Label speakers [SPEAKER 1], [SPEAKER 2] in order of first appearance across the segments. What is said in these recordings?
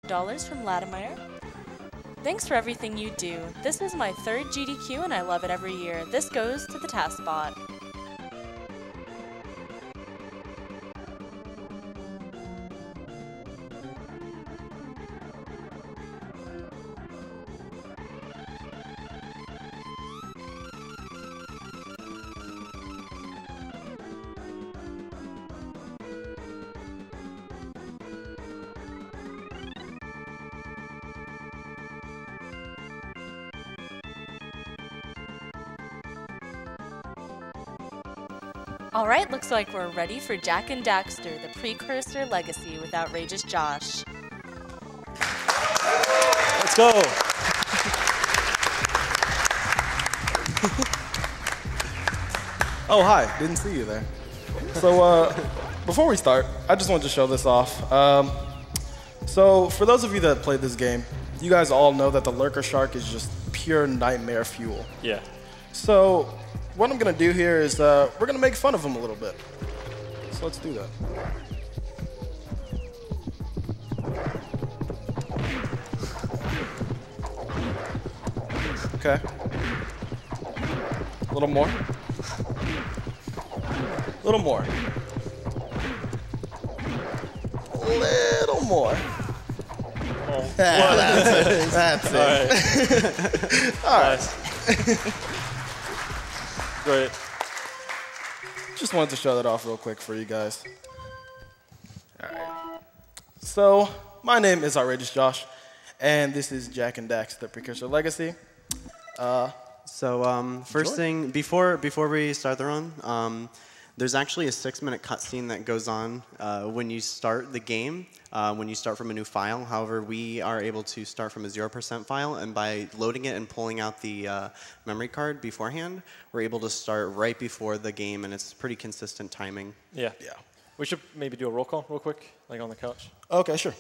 [SPEAKER 1] $5 from Latimer. Thanks for everything you do. This is my 3rd GDQ and I love it every year. This goes to the task bot. Alright, looks like we're ready for Jak and Daxter, the Precursor Legacy with OutrageousJosh.
[SPEAKER 2] Let's go!
[SPEAKER 3] Oh, hi. Didn't see you there. So, before we start, I just wanted to show this off. So, for those of you that played this game, you guys all know that the Lurker Shark is just pure nightmare fuel.
[SPEAKER 2] Yeah.
[SPEAKER 3] So, what I'm going to do here is we're going to make fun of him a little bit. So let's do that. Okay. A little more. A little more. A little more.
[SPEAKER 2] Oh,
[SPEAKER 3] That's it. All right.
[SPEAKER 2] Great.
[SPEAKER 3] Just wanted to show that off real quick for you guys. All right. So, my name is OutrageousJosh, and this is Jak and Daxter, the Precursor Legacy.
[SPEAKER 4] First thing, before we start the run, there's actually a 6-minute cutscene that goes on when you start the game, when you start from a new file. However, we are able to start from a 0% file, and by loading it and pulling out the memory card beforehand, we're able to start right before the game, and it's pretty consistent timing.
[SPEAKER 2] Yeah.
[SPEAKER 3] Yeah.
[SPEAKER 2] We should maybe do a roll call real quick, like on the couch.
[SPEAKER 3] Okay, sure.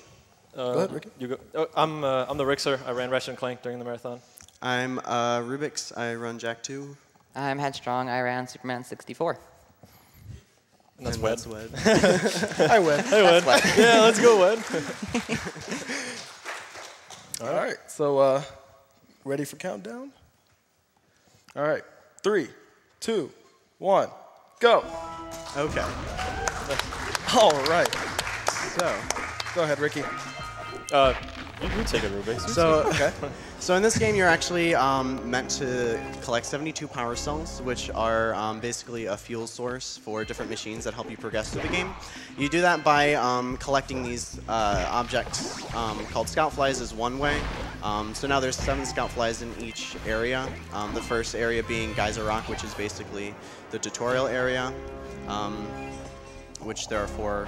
[SPEAKER 3] Go ahead, Ricky.
[SPEAKER 2] You go. Oh, I'm the Rixer. I ran Ratchet and Clank during the marathon.
[SPEAKER 4] I'm Rubik's. I run Jak 2.
[SPEAKER 5] I'm Headstrong. I ran Superman 64.
[SPEAKER 2] And that's Wed.
[SPEAKER 3] I win.
[SPEAKER 2] Hey, Wed. Yeah, let's go, Wed.
[SPEAKER 3] All right. So, ready for countdown? All right. 3, 2, 1, go.
[SPEAKER 4] Okay.
[SPEAKER 3] All right. So, go ahead, Ricky.
[SPEAKER 2] You take it, Rubik's.
[SPEAKER 4] So in this game, you're actually meant to collect 72 power cells, which are basically a fuel source for different machines that help you progress through the game. You do that by collecting these objects called scout flies is one way. So now there's 7 scout flies in each area. The first area being Geyser Rock, which is basically the tutorial area, which there are 4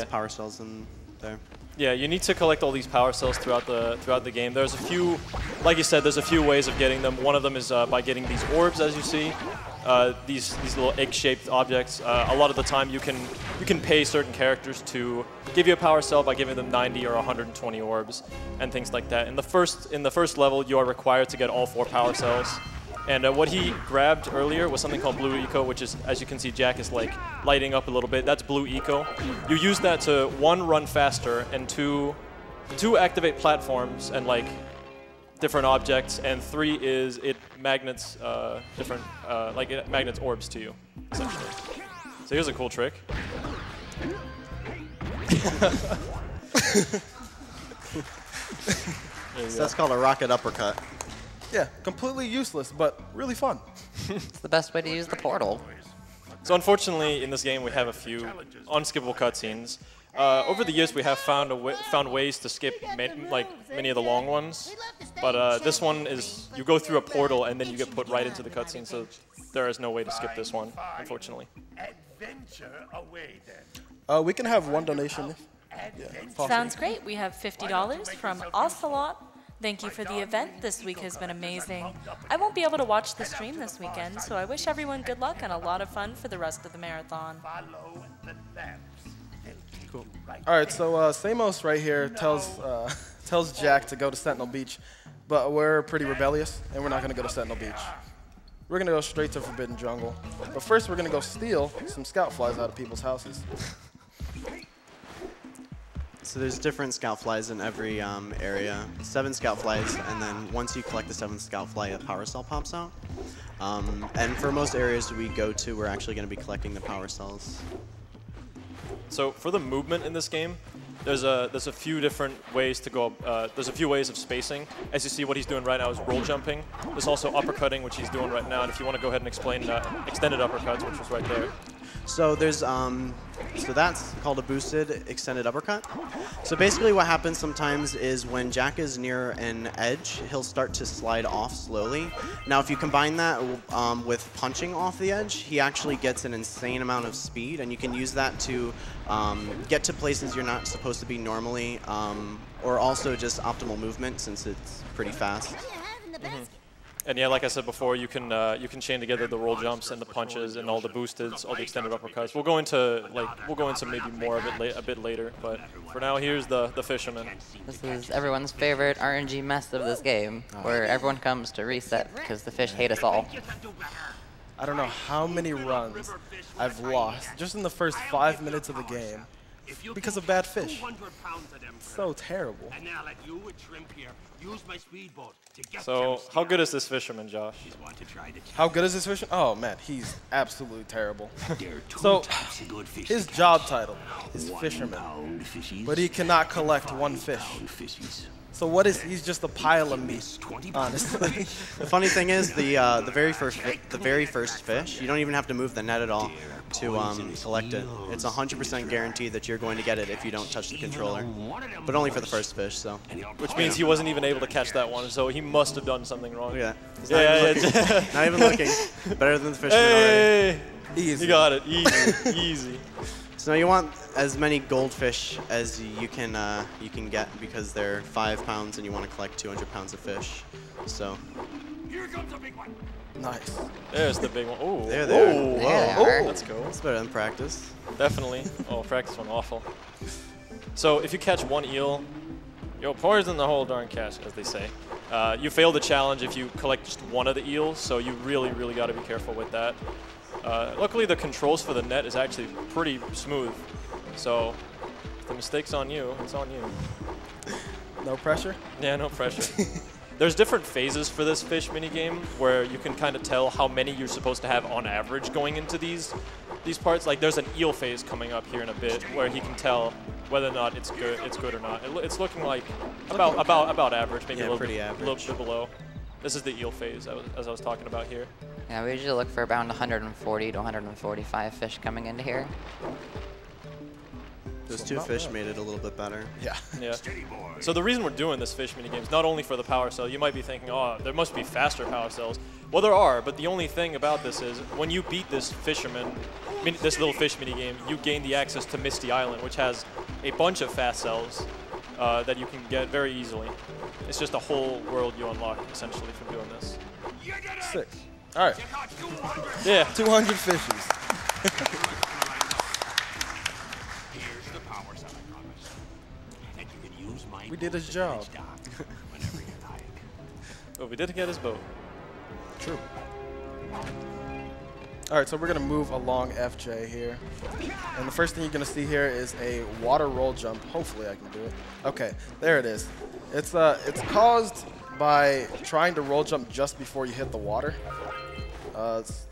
[SPEAKER 4] power cells in there.
[SPEAKER 2] Yeah, you need to collect all these power cells throughout the game. There's a few, like you said, there's a few ways of getting them. One of them is by getting these orbs, as you see, these little egg-shaped objects. A lot of the time, you can pay certain characters to give you a power cell by giving them 90 or 120 orbs and things like that. In the first level, you are required to get all 4 power cells. And what he grabbed earlier was something called Blue Eco, which is, as you can see, Jak is like lighting up a little bit. That's Blue Eco. You use that to 1, run faster, and 2, activate platforms and like different objects, and 3 is it magnets it magnets orbs to you, essentially. So here's a cool trick.
[SPEAKER 4] So that's called a rocket uppercut.
[SPEAKER 3] Yeah, completely useless, but really fun.
[SPEAKER 5] It's the best way to use the portal.
[SPEAKER 2] So unfortunately, in this game, we have a few unskippable cutscenes. Over the years, we have found ways to skip many of the long ones, but this one is you go through a portal and then you get put right into the cutscene. So there is no way to skip this one, unfortunately.
[SPEAKER 3] We can have one donation.
[SPEAKER 1] Sounds great. We have $50 from Ocelot. Thank you for the event. This week has been amazing. I won't be able to watch the stream this weekend, so I wish everyone good luck and a lot of fun for the rest of the marathon.
[SPEAKER 3] Cool. All right, so Samos right here tells Jak to go to Sentinel Beach, but we're pretty rebellious, and we're not going to go to Sentinel Beach. We're going to go straight to Forbidden Jungle. But first, we're going to go steal some scout flies out of people's houses.
[SPEAKER 4] So there's different scout flies in every area. 7 scout flies, and then once you collect the 7th scout fly, a power cell pops out. And for most areas we go to, we're actually going to be collecting the power cells.
[SPEAKER 2] So for the movement in this game, there's a few different ways to go. There's a few ways of spacing. As you see, what he's doing right now is roll jumping. There's also uppercutting, which he's doing right now. And if you want to go ahead and explain extended uppercuts, which was right there.
[SPEAKER 4] So there's so that's called a boosted extended uppercut. So basically what happens sometimes is when Jak is near an edge, he'll start to slide off slowly. Now if you combine that with punching off the edge, he actually gets an insane amount of speed, and you can use that to get to places you're not supposed to be normally, or also just optimal movement since it's pretty fast.
[SPEAKER 2] And yeah, like I said before, you can chain together the roll jumps and the punches and all the boosted, all the extended uppercuts. We'll go into maybe more of it a bit later, but for now, here's the fisherman.
[SPEAKER 5] This is everyone's favorite RNG mess of this game, where everyone comes to reset because the fish hate us all.
[SPEAKER 3] I don't know how many runs I've lost just in the first 5 minutes of the game because of bad fish. So terrible.
[SPEAKER 2] So, how good is this fisherman, Josh?
[SPEAKER 3] How good is this fisherman? Oh man, he's absolutely terrible. So, his job title is fisherman, but he cannot collect one fish. So what is, he's just a pile of meat, honestly.
[SPEAKER 4] The funny thing is, the very first fish, you don't even have to move the net at all to collect it. It's 100% guaranteed that you're going to get it if you don't touch the controller, but only for the first fish. So,
[SPEAKER 2] which means he wasn't even able to catch that one, so he must have done something wrong.
[SPEAKER 4] Yeah, not even looking. Better than the fisherman already.
[SPEAKER 3] Easy.
[SPEAKER 2] You got it, easy, easy.
[SPEAKER 4] So now you want as many goldfish as you can get because they're 5 pounds and you want to collect 200 pounds of fish. So.
[SPEAKER 6] Here comes a big one.
[SPEAKER 2] Nice. There's the big one. Oh,
[SPEAKER 4] there they are.
[SPEAKER 5] There.
[SPEAKER 2] Let's go.
[SPEAKER 4] That's better than practice.
[SPEAKER 2] Definitely. Oh, practice went awful. So if you catch one eel, you'll poison the whole darn catch, as they say. You fail the challenge if you collect just one of the eels, so you really, really got to be careful with that. Luckily, the controls for the net is actually pretty smooth. So if the mistake's on you, it's on you.
[SPEAKER 3] No pressure?
[SPEAKER 2] Yeah, no pressure. There's different phases for this fish minigame where you can kind of tell how many you're supposed to have on average going into these parts. Like there's an eel phase coming up here in a bit where he can tell whether or not it's good or not. It's looking like about average, maybe a little bit below. This is the eel phase as I was talking about here.
[SPEAKER 5] Yeah, we usually look for around 140 to 145 fish coming into here.
[SPEAKER 4] Those two fish made it a little bit better.
[SPEAKER 3] Yeah.
[SPEAKER 2] Yeah. So the reason we're doing this fish minigame is not only for the power cell. You might be thinking, oh, there must be faster power cells. Well, there are, but the only thing about this is when you beat this this little fish minigame, you gain the access to Misty Island, which has a bunch of fast cells that you can get very easily. It's just a whole world you unlock, essentially, from doing this.
[SPEAKER 3] Sick. All right.
[SPEAKER 2] Yeah.
[SPEAKER 3] 200 fishes. We did his job.
[SPEAKER 2] But we did get his boat.
[SPEAKER 3] True. All right, so we're gonna move along FJ here. And the first thing you're gonna see here is a water roll jump. Hopefully I can do it. Okay, there it is. It's caused by trying to roll jump just before you hit the water.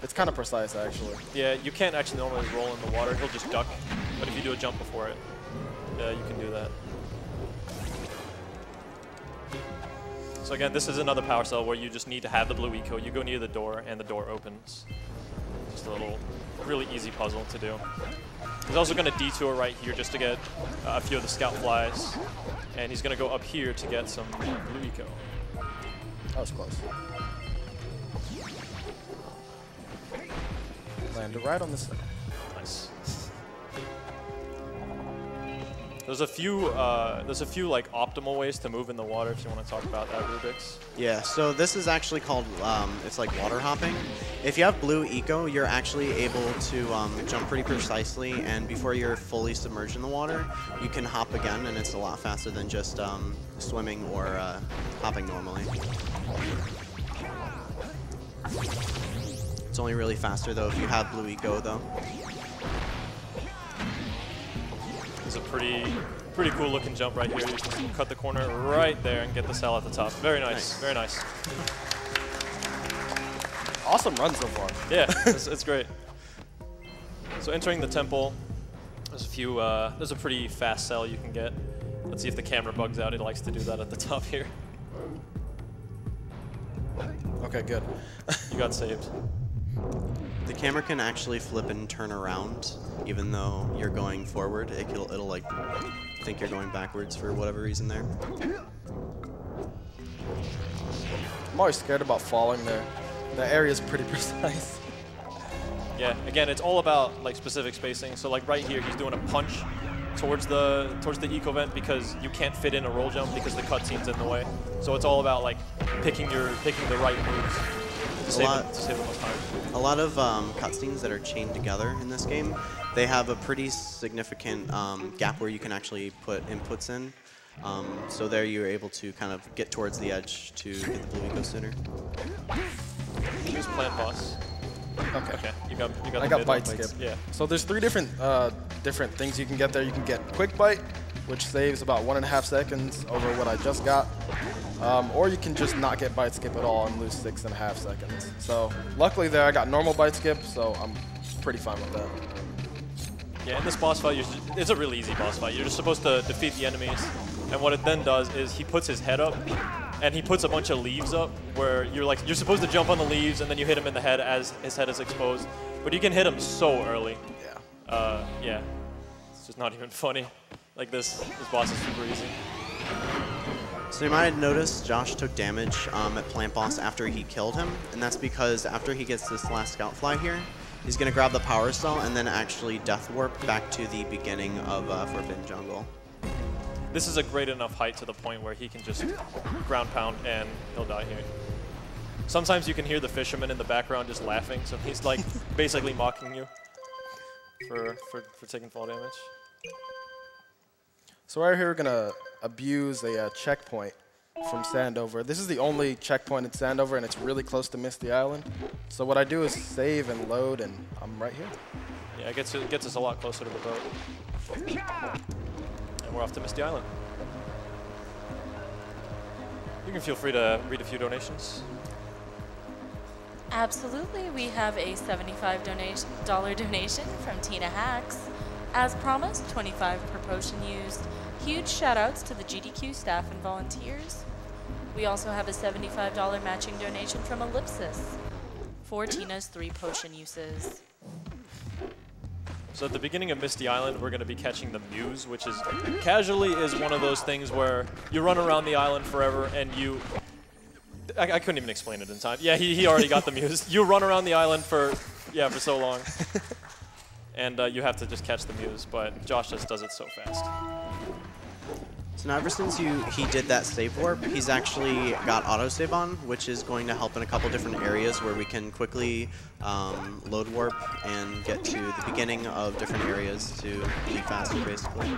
[SPEAKER 3] It's kind of precise, actually.
[SPEAKER 2] Yeah, you can't actually normally roll in the water. He'll just duck. But if you do a jump before it, you can do that. So again, this is another power cell where you just need to have the blue eco. You go near the door, and the door opens. Just a little, really easy puzzle to do. He's also going to detour right here just to get a few of the scout flies. And he's going to go up here to get some blue eco.
[SPEAKER 3] That was close. Landed right on the side.
[SPEAKER 2] Nice. There's a few like optimal ways to move in the water if you want to talk about that, Rubik's.
[SPEAKER 4] Yeah, so this is actually called, it's like water hopping. If you have blue eco, you're actually able to jump pretty precisely, and before you're fully submerged in the water, you can hop again, and it's a lot faster than just swimming or hopping normally. It's only really faster though if you have blue eco though.
[SPEAKER 2] It's a Pretty cool looking jump right here. You can cut the corner right there and get the cell at the top. Very nice, very nice.
[SPEAKER 3] Awesome run so far.
[SPEAKER 2] Yeah, it's great. So entering the temple, there's a pretty fast cell you can get. Let's see if the camera bugs out. It likes to do that at the top here.
[SPEAKER 3] Okay, good.
[SPEAKER 2] You got saved.
[SPEAKER 4] The camera can actually flip and turn around, even though you're going forward. It'll like think you're going backwards for whatever reason there.
[SPEAKER 3] I'm always scared about falling there. The area is pretty precise.
[SPEAKER 2] Yeah, again, it's all about like specific spacing. So like right here, he's doing a punch towards the eco vent because you can't fit in a roll jump because the cutscene's in the way. So it's all about like picking the right moves to save the most time.
[SPEAKER 4] A lot of cutscenes that are chained together in this game, they have a pretty significant gap where you can actually put inputs in. So there you're able to kind of get towards the edge to get the blue eco sooner.
[SPEAKER 2] Here's plant boss.
[SPEAKER 3] Okay.
[SPEAKER 2] You got
[SPEAKER 3] I got bite skip.
[SPEAKER 2] Yeah.
[SPEAKER 3] So there's 3 different things you can get there. You can get quick bite, which saves about 1.5 seconds over what I just got. Or you can just not get bite skip at all and lose 6.5 seconds. So luckily there I got normal bite skip, so I'm pretty fine with that.
[SPEAKER 2] Yeah, in this boss fight, it's a really easy boss fight. You're just supposed to defeat the enemies. And what it then does is he puts his head up, and he puts a bunch of leaves up where you're supposed to jump on the leaves, and then you hit him in the head as his head is exposed. But you can hit him so early.
[SPEAKER 3] Yeah.
[SPEAKER 2] Yeah. It's just not even funny. Like this boss is super easy.
[SPEAKER 4] So you might have noticed Josh took damage at Plant Boss after he killed him, and that's because after he gets this last Scout Fly here, he's going to grab the Power Cell and then actually Death Warp back to the beginning of Forbidden Jungle.
[SPEAKER 2] This is a great enough height to the point where he can just ground pound and he'll die here. Sometimes you can hear the fisherman in the background just laughing, so he's like basically mocking you for taking fall damage.
[SPEAKER 3] So right here we're gonna abuse a checkpoint from Sandover. This is the only checkpoint in Sandover, and it's really close to Misty Island. So what I do is save and load, and I'm right here.
[SPEAKER 2] Yeah, it gets us a lot closer to the boat. And we're off to Misty Island. You can feel free to read a few donations.
[SPEAKER 1] Absolutely. We have a $75 donation from Tina Hacks. As promised, 25 per potion used. Huge shout outs to the GDQ staff and volunteers. We also have a $75 matching donation from Ellipsis for Tina's 3 potion uses.
[SPEAKER 2] So at the beginning of Misty Island, we're going to be catching the Muse, which is casually is one of those things where you run around the island forever and you... I couldn't even explain it in time. Yeah, he already got the Muse. You run around the island for so long. And you have to just catch the Muse, but Josh just does it so fast.
[SPEAKER 4] So now ever since he did that save warp, he's actually got autosave on, which is going to help in a couple different areas where we can quickly load warp and get to the beginning of different areas to be faster, basically.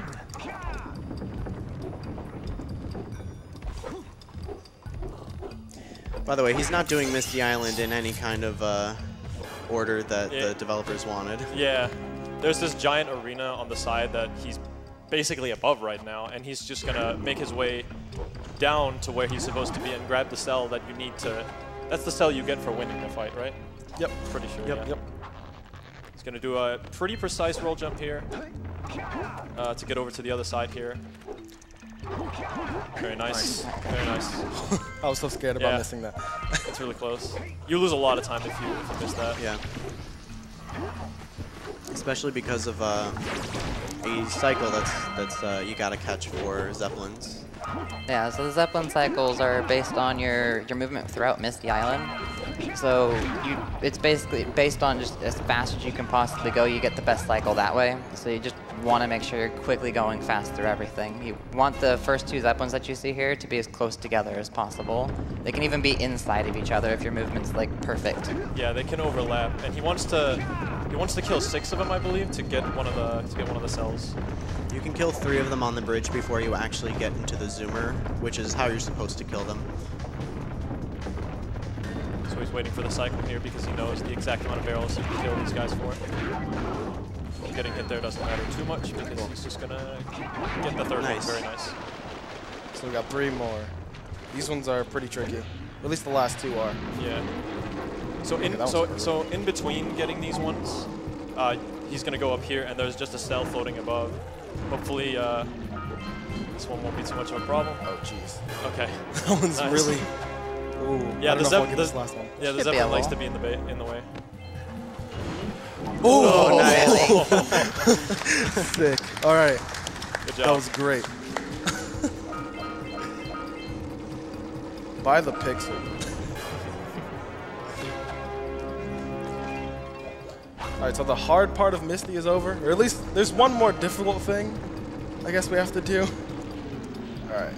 [SPEAKER 4] By the way, he's not doing Misty Island in any kind of order that the developers wanted.
[SPEAKER 2] Yeah, there's this giant arena on the side that he's basically above right now, and he's just gonna make his way down to where he's supposed to be and grab the cell that you need to... That's the cell you get for winning the fight, right?
[SPEAKER 3] Yep.
[SPEAKER 2] Pretty sure,
[SPEAKER 3] Yep.
[SPEAKER 2] yeah. He's gonna do a pretty precise roll jump here to get over to the other side here. Very nice. Very nice.
[SPEAKER 3] I was so scared about missing that.
[SPEAKER 2] It's really close. You lose a lot of time if you miss that.
[SPEAKER 4] Yeah. Especially because of a cycle that's you gotta catch for Zeppelins.
[SPEAKER 5] Yeah, so the Zeppelin cycles are based on your movement throughout Misty Island. So it's basically based on just as fast as you can possibly go, you get the best cycle that way. So you just want to make sure you're quickly going fast through everything. You want the first 2 Zeppelins that you see here to be as close together as possible. They can even be inside of each other if your movement's like perfect.
[SPEAKER 2] Yeah, they can overlap, and he wants to kill 6 of them, I believe, to get one of the cells.
[SPEAKER 4] You can kill 3 of them on the bridge before you actually get into the zoomer, which is how you're supposed to kill them.
[SPEAKER 2] So he's waiting for the cycle here because he knows the exact amount of barrels he can kill these guys for. Getting hit there doesn't matter too much because he's just going to get the third one. Very nice.
[SPEAKER 3] So we got 3 more. These ones are pretty tricky. At least the last 2 are.
[SPEAKER 2] Yeah. So so in between getting these ones, he's going to go up here, and there's just a cell floating above. Hopefully, this one won't be too much of a problem.
[SPEAKER 3] Oh, jeez.
[SPEAKER 2] Okay.
[SPEAKER 3] That one's
[SPEAKER 2] Nice.
[SPEAKER 3] really... Ooh,
[SPEAKER 2] Yeah,
[SPEAKER 3] the
[SPEAKER 2] this
[SPEAKER 3] last one.
[SPEAKER 2] Yeah, the
[SPEAKER 5] Should be
[SPEAKER 2] Zeppelin
[SPEAKER 5] a
[SPEAKER 2] likes
[SPEAKER 5] wall.
[SPEAKER 2] to be in the way.
[SPEAKER 3] Oh,
[SPEAKER 5] nice.
[SPEAKER 3] Sick. All right.
[SPEAKER 2] Good
[SPEAKER 3] That
[SPEAKER 2] job.
[SPEAKER 3] was great. By the pixel. All right, so the hard part of Misty is over, or at least there's one more difficult thing I guess we have to do. All right.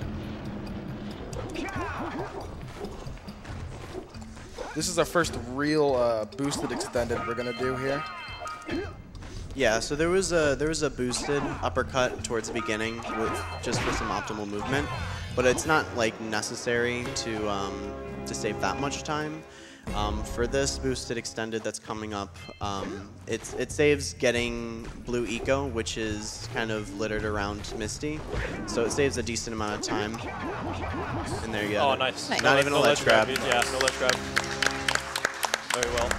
[SPEAKER 3] This is our first real boosted extended we're gonna do here.
[SPEAKER 4] Yeah, so there was a boosted uppercut towards the beginning just for some optimal movement, but it's not like necessary to save that much time. For this boosted extended that's coming up, it saves getting blue eco, which is kind of littered around Misty, so it saves a decent amount of time. And there you go.
[SPEAKER 2] Oh, nice.
[SPEAKER 4] Not even a ledge grab.
[SPEAKER 2] Yeah, no ledge grab. Very well.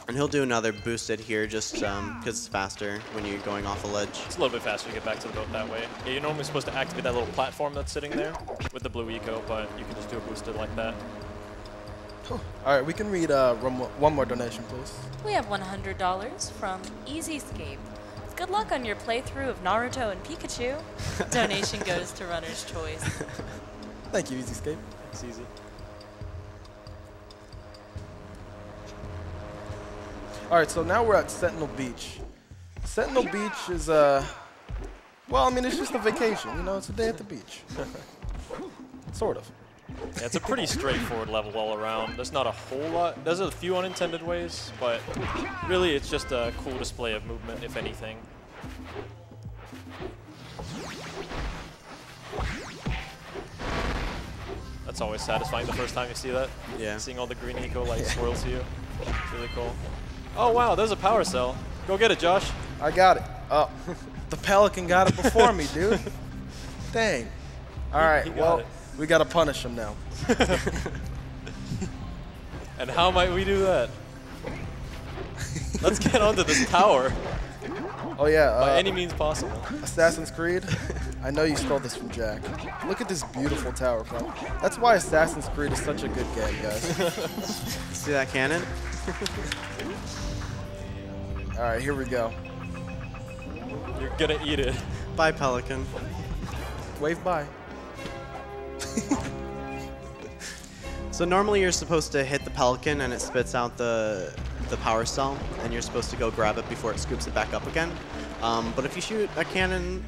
[SPEAKER 4] And he'll do another boosted here just because it's faster when you're going off a ledge.
[SPEAKER 2] It's a little bit faster to get back to the boat that way. Yeah, you're normally supposed to activate that little platform that's sitting there with the blue eco, but you can just do a boosted like that.
[SPEAKER 3] All right, we can read one more donation, please.
[SPEAKER 1] We have $100 from EasyScape. Good luck on your playthrough of Naruto and Pikachu. Donation goes to Runner's Choice.
[SPEAKER 3] Thank you, EasyScape.
[SPEAKER 2] It's easy.
[SPEAKER 3] All right, so now we're at Sentinel Beach. Sentinel Beach is, well, I mean, it's just a vacation. You know, it's a day at the beach. Sort of.
[SPEAKER 2] Yeah, it's a pretty straightforward level all around. There's not a whole lot. There's a few unintended ways, but really it's just a cool display of movement, if anything. That's always satisfying the first time you see that.
[SPEAKER 4] Yeah.
[SPEAKER 2] Seeing all the green eco like swirl to you. It's really cool. Oh wow, there's a power cell. Go get it, Josh.
[SPEAKER 3] I got it. Oh, the Pelican got it before me, dude. Dang. All right,
[SPEAKER 2] he got
[SPEAKER 3] well,
[SPEAKER 2] it.
[SPEAKER 3] we got to punish him now.
[SPEAKER 2] And how might we do that? Let's get onto this tower
[SPEAKER 3] Oh, yeah.
[SPEAKER 2] by any means possible.
[SPEAKER 3] Assassin's Creed. I know you stole this from Jack. Look at this beautiful tower front. That's why Assassin's Creed is such a good game, guys.
[SPEAKER 4] See that cannon?
[SPEAKER 3] All right, here we go.
[SPEAKER 2] You're gonna eat it.
[SPEAKER 4] Bye, Pelican.
[SPEAKER 3] Wave by.
[SPEAKER 4] So normally you're supposed to hit the Pelican and it spits out the power cell, and you're supposed to go grab it before it scoops it back up again. But if you shoot a cannon,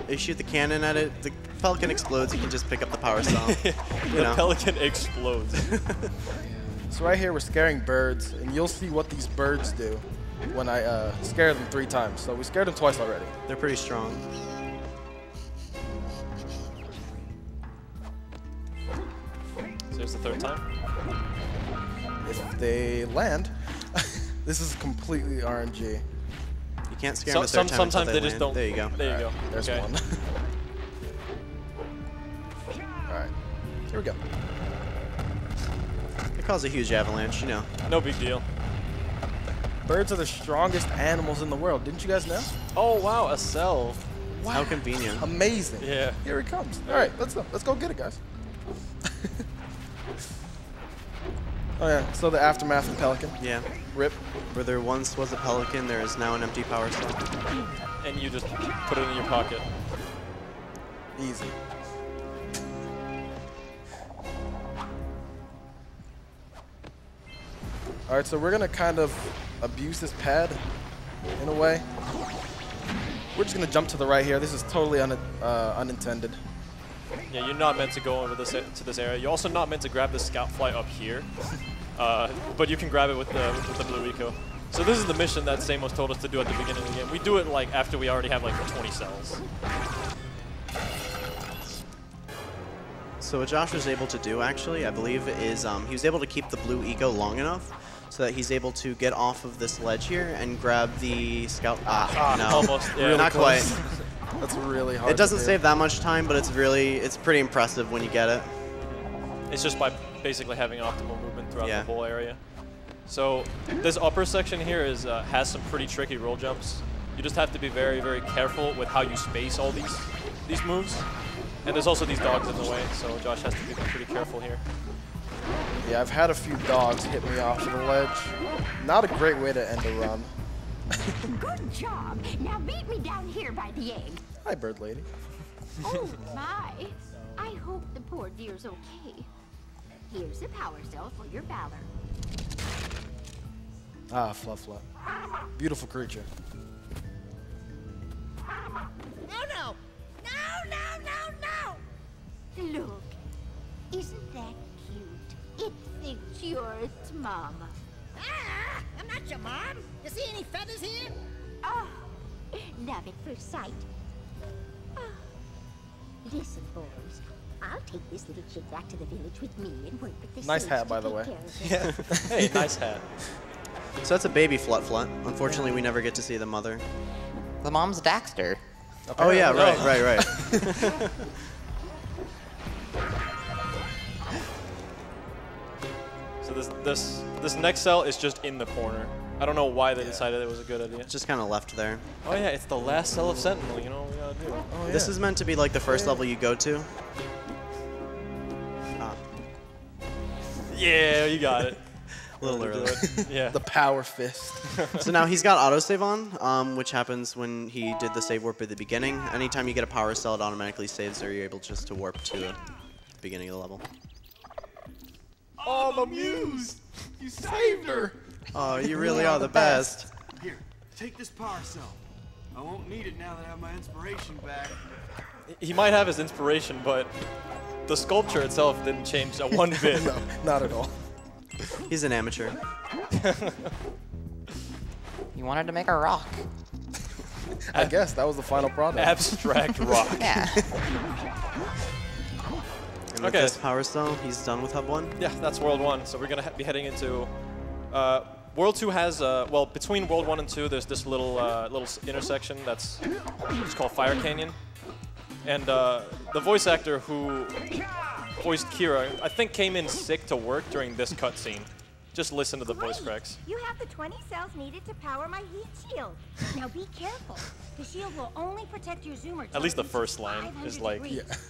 [SPEAKER 4] you shoot the cannon at it, the Pelican explodes. You can just pick up the power cell.
[SPEAKER 2] The Pelican explodes.
[SPEAKER 3] So right here, we're scaring birds, and you'll see what these birds do when I scare them 3 times. So we scared them twice already.
[SPEAKER 4] They're pretty strong.
[SPEAKER 2] So here's the third time.
[SPEAKER 3] If they land, this is completely RNG.
[SPEAKER 4] You can't scare them a third time
[SPEAKER 2] Sometimes
[SPEAKER 4] until
[SPEAKER 2] they just
[SPEAKER 4] land.
[SPEAKER 2] don't.
[SPEAKER 4] There you go.
[SPEAKER 2] There you go.
[SPEAKER 3] There's
[SPEAKER 2] Okay.
[SPEAKER 3] one. All right, here we go.
[SPEAKER 4] It caused a huge avalanche, you know.
[SPEAKER 2] No big deal.
[SPEAKER 3] Birds are the strongest animals in the world. Didn't you guys know?
[SPEAKER 2] Oh wow, a cell.
[SPEAKER 4] How convenient.
[SPEAKER 3] Amazing.
[SPEAKER 2] Yeah.
[SPEAKER 3] Here it comes. All right, let's go get it, guys. Oh yeah. So the aftermath of Pelican.
[SPEAKER 4] Yeah.
[SPEAKER 3] Rip.
[SPEAKER 4] Where there once was a Pelican, there is now an empty power cell.
[SPEAKER 2] And you just put it in your pocket.
[SPEAKER 3] Easy. All right, so we're gonna kind of abuse this pad in a way. We're just gonna jump to the right here. This is totally unintended.
[SPEAKER 2] Yeah, you're not meant to go over to this area. You're also not meant to grab the scout fly up here, but you can grab it with the blue eco. So this is the mission that Samos told us to do at the beginning of the game. We do it like after we already have like 20 cells.
[SPEAKER 4] So what Josh was able to do, actually, I believe, is he was able to keep the blue eco long enough so that he's able to get off of this ledge here and grab the scout. No,
[SPEAKER 2] Almost. Yeah.
[SPEAKER 3] Really
[SPEAKER 4] not
[SPEAKER 3] close.
[SPEAKER 4] quite.
[SPEAKER 3] That's really hard.
[SPEAKER 4] It doesn't
[SPEAKER 3] to do.
[SPEAKER 4] save that much time, but it's pretty impressive when you get it.
[SPEAKER 2] It's just by basically having optimal movement throughout
[SPEAKER 4] Yeah.
[SPEAKER 2] the whole area. So this upper section here has some pretty tricky roll jumps. You just have to be very, very careful with how you space all these moves. And there's also these dogs in the way, so Josh has to be pretty careful here.
[SPEAKER 3] Yeah, I've had a few dogs hit me off of the ledge. Not a great way to end a run.
[SPEAKER 7] Good job. Now meet me down here by the egg.
[SPEAKER 3] Hi, bird lady.
[SPEAKER 7] Oh my. I hope the poor dear's okay. Here's a power cell for your valor.
[SPEAKER 3] Ah, Fluffla. Beautiful creature.
[SPEAKER 7] No, no. No, no, no, no. Look. Isn't that cute? It thinks you're its mama.
[SPEAKER 8] Ah, I'm not your mom. You see any feathers here?
[SPEAKER 7] Oh, love at first sight. Oh. Listen, boys. I'll take this little chick back to the village with me and work with the
[SPEAKER 3] Nice
[SPEAKER 7] sage
[SPEAKER 3] hat,
[SPEAKER 7] to
[SPEAKER 3] by the
[SPEAKER 7] take
[SPEAKER 3] way.
[SPEAKER 7] care of her.
[SPEAKER 2] Hey, nice hat.
[SPEAKER 4] So that's a baby Flut. Unfortunately, we never get to see the mother.
[SPEAKER 5] The mom's Daxter.
[SPEAKER 4] Oh yeah, right.
[SPEAKER 2] So this next cell is just in the corner. I don't know why they decided it was a good idea.
[SPEAKER 4] It's just kind of left there.
[SPEAKER 2] Oh yeah, it's the last cell of Sentinel. You know what we gotta do.
[SPEAKER 3] Oh,
[SPEAKER 4] This is meant to be like the first level you go to.
[SPEAKER 2] Yeah, you got it.
[SPEAKER 4] A little early.
[SPEAKER 2] Yeah.
[SPEAKER 3] the power fist.
[SPEAKER 4] So now he's got autosave on, which happens when he did the save warp at the beginning. Anytime you get a power cell, it automatically saves, or you're able just to warp to the beginning of the level.
[SPEAKER 6] Oh, I'm amused. You saved her.
[SPEAKER 4] Oh, you really are the best.
[SPEAKER 6] Here, take this power cell. I won't need it now that I have my inspiration back.
[SPEAKER 2] He might have his inspiration, but the sculpture itself didn't change a one bit.
[SPEAKER 3] No, not at all.
[SPEAKER 4] He's an amateur.
[SPEAKER 5] You wanted to make a rock.
[SPEAKER 3] I guess that was the final product.
[SPEAKER 2] Abstract rock.
[SPEAKER 5] Yeah.
[SPEAKER 4] And with
[SPEAKER 2] Okay.
[SPEAKER 4] this power cell, he's done with Hub 1.
[SPEAKER 2] Yeah, that's World 1. So we're going to be heading into... World 2 has... well, between World 1 and 2, there's this little intersection that's it's called Fire Canyon. And the voice actor who voiced Kira, I think came in sick to work during this cutscene. Just listen to the voice cracks.
[SPEAKER 7] You have the 20 cells needed to power my heat shield. Now be careful. The shield will only protect your zoomer.
[SPEAKER 2] At least the first line is like...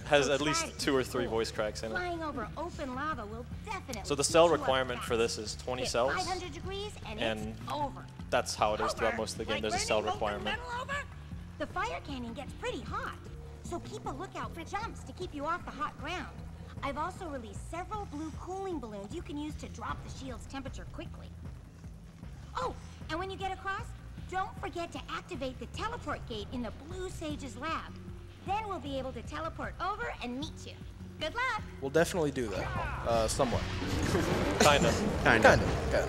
[SPEAKER 2] has at least 2 or 3 voice cracks in it.
[SPEAKER 7] Flying over open lava will definitely
[SPEAKER 2] So the cell
[SPEAKER 7] keep you up
[SPEAKER 2] requirement
[SPEAKER 7] fast.
[SPEAKER 2] for this is 20
[SPEAKER 7] Hit
[SPEAKER 2] cells.
[SPEAKER 7] 500 degrees and
[SPEAKER 2] and
[SPEAKER 7] it's over.
[SPEAKER 2] That's how it is throughout most of the game. There's a cell requirement.
[SPEAKER 7] The fire canyon gets pretty hot, so keep a lookout for jumps to keep you off the hot ground. I've also released several blue cooling balloons you can use to drop the shield's temperature quickly. Oh, and when you get across, don't forget to activate the teleport gate in the Blue Sage's lab. Then we'll be able to teleport over and meet you. Good luck!
[SPEAKER 3] We'll definitely do that. Somewhat.
[SPEAKER 2] Kinda.
[SPEAKER 4] Kinda.
[SPEAKER 3] Okay.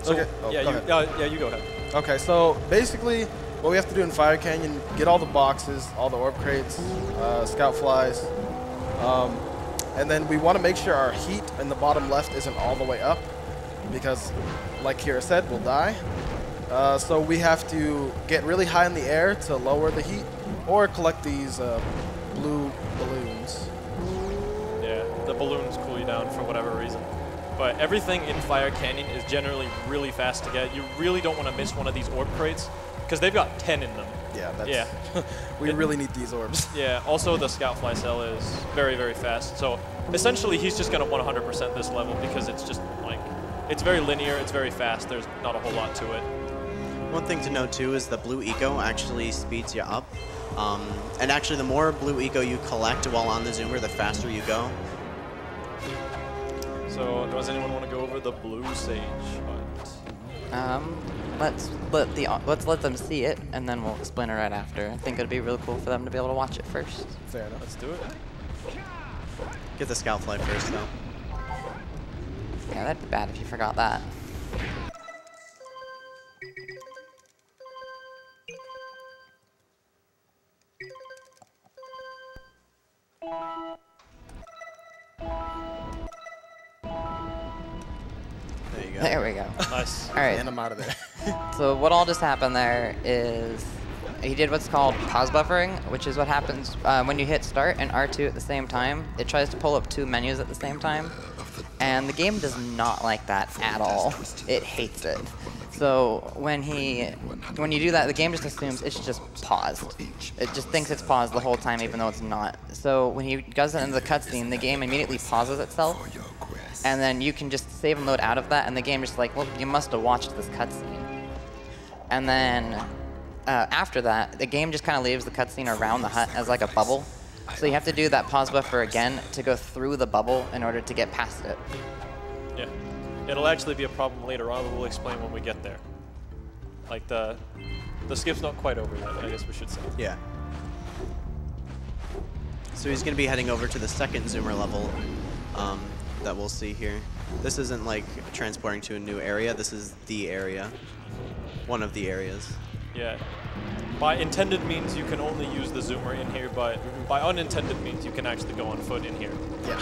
[SPEAKER 2] So,
[SPEAKER 3] Okay. Oh,
[SPEAKER 2] yeah,
[SPEAKER 3] go
[SPEAKER 2] you,
[SPEAKER 3] ahead.
[SPEAKER 2] yeah, you go ahead.
[SPEAKER 3] Okay, so basically, what we have to do in Fire Canyon, get all the boxes, all the orb crates, scout flies, and then we want to make sure our heat in the bottom left isn't all the way up, because, like Kira said, we'll die. So we have to get really high in the air to lower the heat, or collect these blue balloons.
[SPEAKER 2] Yeah, the balloons cool you down for whatever reason. But everything in Fire Canyon is generally really fast to get. You really don't want to miss one of these orb crates, because they've got 10 in them.
[SPEAKER 3] Yeah, that's,
[SPEAKER 2] Yeah.
[SPEAKER 3] we really need these orbs.
[SPEAKER 2] Yeah, also the Scout Fly cell is very, very fast. So essentially he's just going to 100% this level because it's just like, it's very linear, it's very fast, there's not a whole lot to it.
[SPEAKER 4] One thing to note too is the blue eco actually speeds you up. And actually the more blue eco you collect while on the zoomer, the faster you go.
[SPEAKER 2] So does anyone want to go over the Blue Sage hut?
[SPEAKER 5] Let's let them see it, and then we'll explain it right after. I think it'd be really cool for them to be able to watch it first.
[SPEAKER 3] Fair enough.
[SPEAKER 2] Let's do it.
[SPEAKER 4] Get the scout fly first though.
[SPEAKER 5] Yeah, that'd be bad if you forgot that.
[SPEAKER 4] There you go.
[SPEAKER 5] There we go.
[SPEAKER 2] Nice.
[SPEAKER 5] All right.
[SPEAKER 3] And I'm out of there.
[SPEAKER 5] So what all just happened there is he did what's called pause buffering, which is what happens when you hit start and R2 at the same time. It tries to pull up 2 menus at the same time, and the game does not like that at all. It hates it. So when you do that, the game just assumes it's just paused. It just thinks it's paused the whole time, even though it's not. So when he does it into the cutscene, the game immediately pauses itself, and then you can just save and load out of that, and the game is just like, well, you must have watched this cutscene. And then after that, the game just kind of leaves the cutscene around the hut as like a bubble. So you have to do that pause buffer again to go through the bubble in order to get past it.
[SPEAKER 2] Yeah. It'll actually be a problem later on, but we'll explain when we get there. Like the skip's not quite over yet, I guess we should say.
[SPEAKER 4] Yeah. So he's going to be heading over to the second zoomer level that we'll see here. This isn't like transporting to a new area. This is the area. One of the areas.
[SPEAKER 2] Yeah. By intended means, you can only use the zoomer in here, but by unintended means, you can actually go on foot in here.
[SPEAKER 3] Yeah.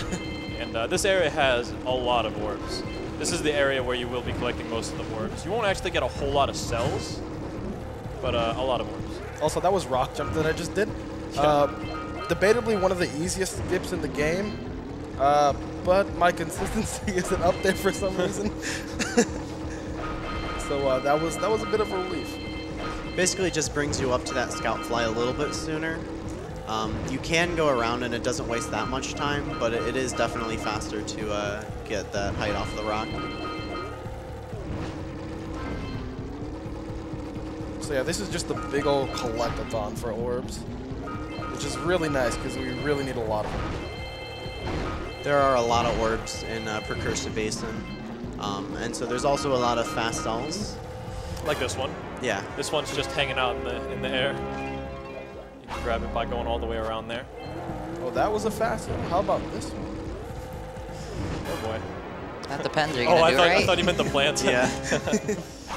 [SPEAKER 2] And this area has a lot of orbs. This is the area where you will be collecting most of the orbs. You won't actually get a whole lot of cells, but a lot of orbs.
[SPEAKER 3] Also, that was rock jump that I just did. Debatably one of the easiest skips in the game, but my consistency isn't up there for some reason. So that was a bit of a relief.
[SPEAKER 4] Basically, it just brings you up to that scout fly a little bit sooner. You can go around and it doesn't waste that much time, but it is definitely faster to get that height off the rock.
[SPEAKER 3] So yeah, this is just a big old collectathon for orbs, which is really nice because we really need a lot of them.
[SPEAKER 4] There are a lot of orbs in Precursor Basin, and so there's also a lot of fast cells.
[SPEAKER 2] Like this one.
[SPEAKER 4] Yeah.
[SPEAKER 2] This one's just hanging out in the air. You can grab it by going all the way around there.
[SPEAKER 3] Oh, that was a fast one. How about this one?
[SPEAKER 2] Oh boy.
[SPEAKER 5] That depends. Are you gonna do it right?
[SPEAKER 2] I thought you meant the plants.
[SPEAKER 4] Yeah.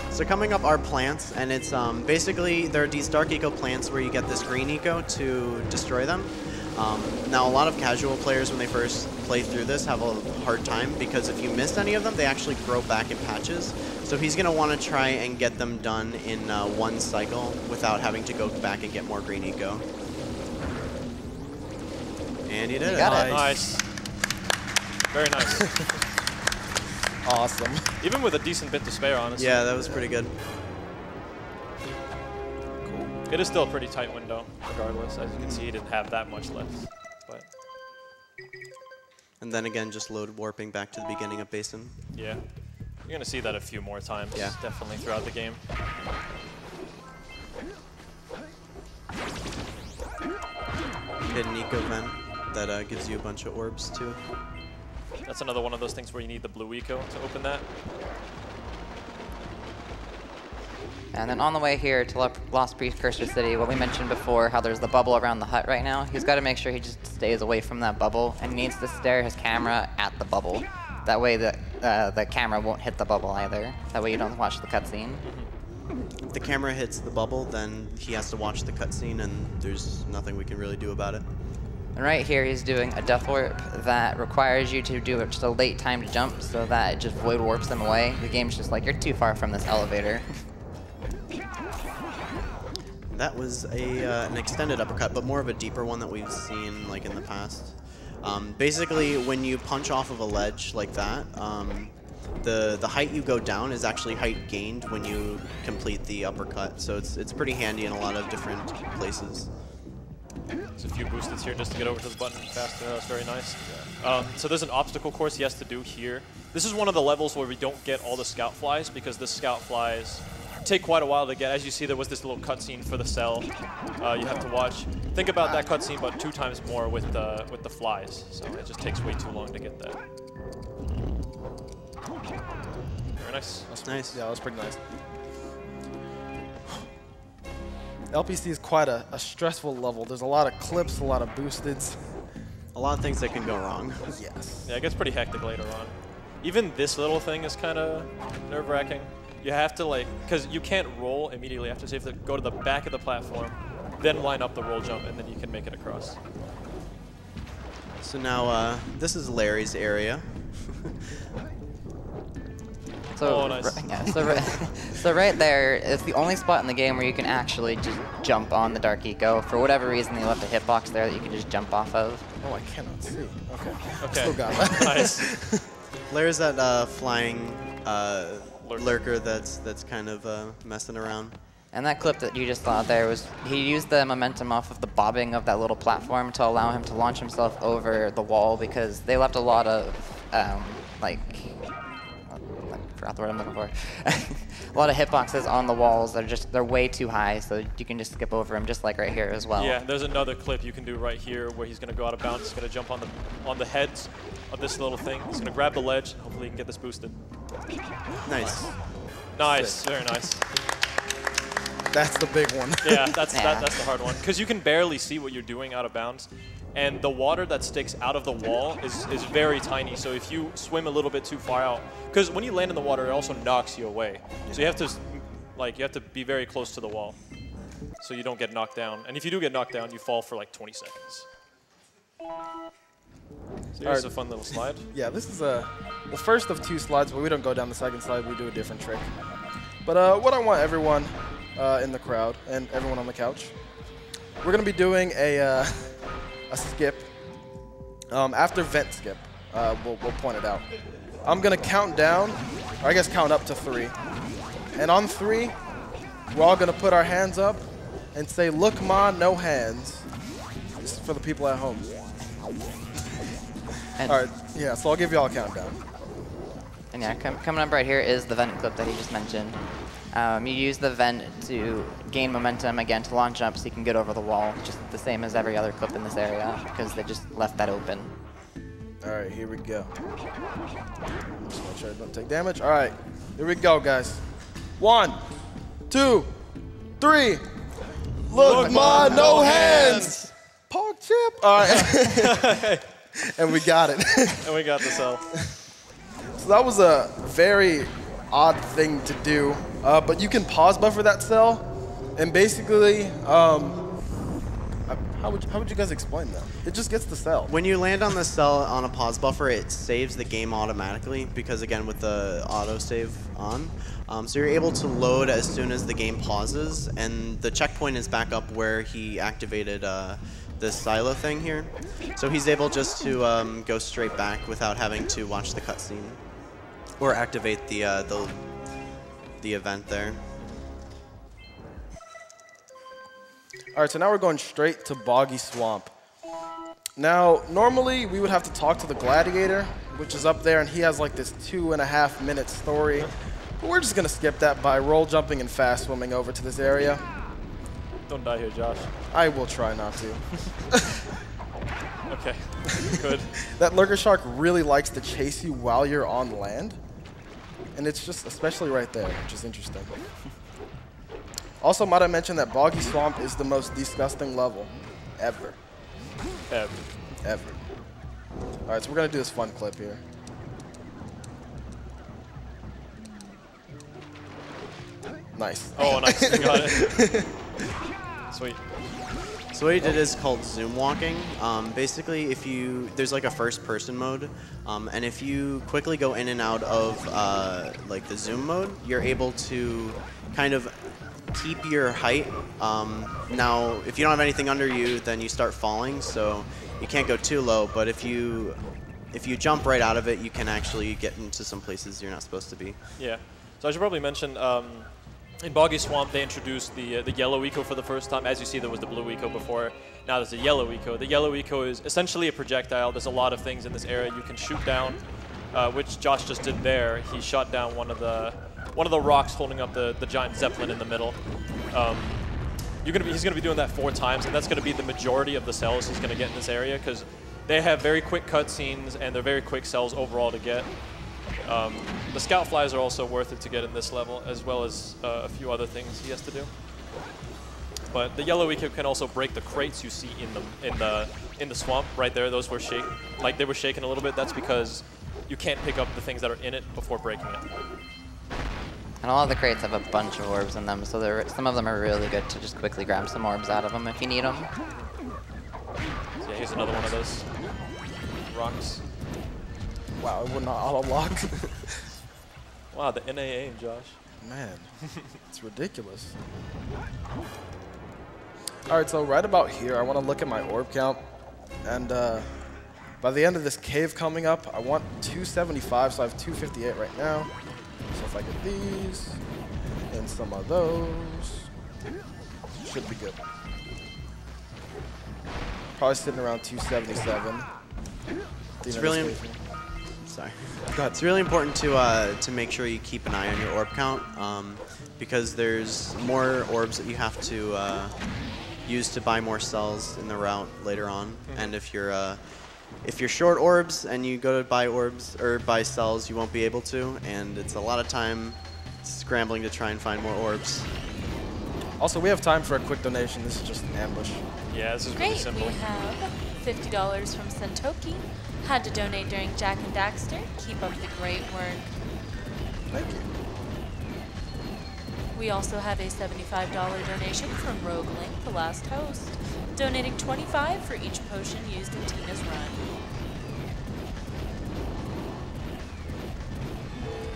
[SPEAKER 4] So coming up are plants, and it's basically there are these dark eco plants where you get this green eco to destroy them. Now a lot of casual players when they first play through this have a hard time because if you miss any of them, they actually grow back in patches. So he's going to want to try and get them done in one cycle without having to go back and get more green eco. And he did it.
[SPEAKER 5] Got it.
[SPEAKER 2] Nice. Very nice.
[SPEAKER 3] Awesome.
[SPEAKER 2] Even with a decent bit to spare, honestly.
[SPEAKER 4] Yeah, that was pretty good.
[SPEAKER 2] Cool. It is still a pretty tight window, regardless. As you can see, he didn't have that much left. But
[SPEAKER 4] And then again, just load warping back to the beginning of Basin.
[SPEAKER 2] yeah. You're going to see that a few more times,
[SPEAKER 4] Yeah.
[SPEAKER 2] definitely throughout the game.
[SPEAKER 4] Hidden eco vent that gives you a bunch of orbs too.
[SPEAKER 2] That's another one of those things where you need the blue eco to open that.
[SPEAKER 5] And then on the way here to Lost Precursor City, what we mentioned before, how there's the bubble around the hut right now, he's got to make sure he just stays away from that bubble and needs to stare his camera at the bubble. That way the camera won't hit the bubble either. That way you don't watch the cutscene.
[SPEAKER 4] If the camera hits the bubble, then he has to watch the cutscene, and there's nothing we can really do about it.
[SPEAKER 5] And right here, he's doing a death warp that requires you to do just a late timed jump so that it just void warps them away. The game's just like, you're too far from this elevator.
[SPEAKER 4] That was an extended uppercut, but more of a deeper one that we've seen like in the past. Basically, when you punch off of a ledge like that, the height you go down is actually height gained when you complete the uppercut. So it's pretty handy in a lot of different places.
[SPEAKER 2] There's a few boosteds here just to get over to the button faster. That's very nice. So there's an obstacle course he has to do here. This is one of the levels where we don't get all the scout flies because the scout flies take quite a while to get. As you see, there was this little cutscene for the cell you have to watch. Think about that cutscene, but 2 times more with the flies. So it just takes way too long to get that. Very nice.
[SPEAKER 4] That's nice.
[SPEAKER 3] Yeah, that was pretty nice. LPC is quite a stressful level. There's a lot of clips, a lot of boosteds.
[SPEAKER 4] A lot of things that can go wrong.
[SPEAKER 3] Yes.
[SPEAKER 2] Yeah, it gets pretty hectic later on. Even this little thing is kind of nerve-wracking. You have to, like, because you can't roll immediately after, so you have to go to the back of the platform, then line up the roll jump, and then you can make it across.
[SPEAKER 4] So now this is Larry's area.
[SPEAKER 5] So,
[SPEAKER 2] Oh, nice.
[SPEAKER 5] so right there, it's the only spot in the game where you can actually just jump on the Dark Eco. For whatever reason, they left a hitbox there that you can just jump off of.
[SPEAKER 3] Oh, I cannot see. Okay.
[SPEAKER 2] Okay.
[SPEAKER 3] Still got that.
[SPEAKER 2] Nice.
[SPEAKER 4] There's that flying lurker that's kind of messing around.
[SPEAKER 5] And that clip that you just saw there was, he used the momentum off of the bobbing of that little platform to allow him to launch himself over the wall, because they left a lot of, I forgot the word I'm looking for. A lot of hitboxes on the walls that are they're way too high, so you can just skip over them, just like right here as well.
[SPEAKER 2] Yeah, there's another clip you can do right here where he's going to go out of bounds. He's going to jump on the heads of this little thing. He's going to grab the ledge, and hopefully he can get this boosted.
[SPEAKER 4] Nice.
[SPEAKER 2] Nice, very nice.
[SPEAKER 3] That's the big one.
[SPEAKER 2] Yeah, that's the hard one, because you can barely see what you're doing out of bounds, and the water that sticks out of the wall is very tiny. So if you swim a little bit too far out, because when you land in the water, it also knocks you away. So you have to be very close to the wall, so you don't get knocked down. And if you do get knocked down, you fall for like 20 seconds. So here's a fun little slide.
[SPEAKER 3] Yeah, this is the first of 2 slides, but we don't go down the second slide. We do a different trick. But what I want everyone in the crowd and everyone on the couch, we're going to be doing a skip. After vent skip, we'll point it out. I'm going to count down, or I guess count up to 3. And on 3, we're all going to put our hands up and say, "Look, ma, no hands." This is for the people at home.
[SPEAKER 5] And
[SPEAKER 3] all right, yeah, so I'll give you all a countdown.
[SPEAKER 5] And yeah, coming up right here is the vent clip that he just mentioned. You use the vent to gain momentum again to launch up so you can get over the wall, just the same as every other clip in this area, because they just left that open.
[SPEAKER 3] All right, here we go. Just make sure I don't take damage. All right, here we go, guys. 1, 2, 3. Look, ma, no hands. Pog chip. All right. And we got it.
[SPEAKER 2] And we got the cell.
[SPEAKER 3] So that was a very odd thing to do, but you can pause buffer that cell, and basically, how would you guys explain that? It just gets the cell.
[SPEAKER 4] When you land on the cell on a pause buffer, it saves the game automatically, because again, with the autosave on. So you're able to load as soon as the game pauses, and the checkpoint is back up where he activated this silo thing here. So he's able just to go straight back without having to watch the cutscene or activate the event there.
[SPEAKER 3] All right, so now we're going straight to Boggy Swamp. Now, normally we would have to talk to the Gladiator, which is up there, and he has like this 2.5-minute story. But we're just gonna skip that by roll jumping and fast swimming over to this area.
[SPEAKER 2] Don't die here, Josh.
[SPEAKER 3] I will try not to.
[SPEAKER 2] Okay, good.
[SPEAKER 3] That lurker shark really likes to chase you while you're on land. And it's just especially right there, which is interesting. Also, might I mention that Boggy Swamp is the most disgusting level ever. Ever. All right, so we're going to do this fun clip here. Nice.
[SPEAKER 2] Oh, nice. You got it. Sweet.
[SPEAKER 4] So what he did is called zoom walking. Basically, there's like a first-person mode, and if you quickly go in and out of like the zoom mode, you're able to kind of keep your height. Now, if you don't have anything under you, then you start falling, so you can't go too low. But if you jump right out of it, you can actually get into some places you're not supposed to be.
[SPEAKER 2] Yeah. So I should probably mention. In Boggy Swamp, they introduced the yellow eco for the first time. As you see, there was the blue eco before. Now there's a yellow eco. The yellow eco is essentially a projectile. There's a lot of things in this area you can shoot down, which Josh just did there. He shot down one of the rocks holding up the giant zeppelin in the middle. He's gonna be doing that 4 times, and that's gonna be the majority of the cells he's gonna get in this area, because they have very quick cutscenes and they're very quick cells overall to get. The scout flies are also worth it to get in this level, as well as a few other things he has to do. But the yellow eco can also break the crates you see in the swamp right there. Those were they were shaking a little bit. That's because you can't pick up the things that are in it before breaking it.
[SPEAKER 5] And a lot of the crates have a bunch of orbs in them, so some of them are really good to just quickly grab some orbs out of them if you need them.
[SPEAKER 2] So yeah, here's another one of those rocks.
[SPEAKER 3] Wow, it would not auto-lock.
[SPEAKER 2] Wow, the NAA, Josh.
[SPEAKER 3] Man, it's ridiculous. All right, so right about here, I want to look at my orb count. And by the end of this cave coming up, I want 275, so I have 258 right now. So if I get these and some of those, should be good. Probably sitting around 277.
[SPEAKER 4] It's really sorry. Go ahead. It's really important to make sure you keep an eye on your orb count because there's more orbs that you have to use to buy more cells in the route later on. And if you're short orbs and you go to buy orbs or buy cells, you won't be able to, and it's a lot of time scrambling to try and find more orbs.
[SPEAKER 3] Also, we have time for a quick donation. This is just an ambush.
[SPEAKER 2] Yeah, this is really
[SPEAKER 1] Great,
[SPEAKER 2] simple.
[SPEAKER 1] we have $50 from Sentoki. Had to donate during Jak and Daxter. Keep up the great work.
[SPEAKER 3] Thank you.
[SPEAKER 1] We also have a $75 donation from Rogue Link, the last host, donating $25 for each potion used in Tina's run.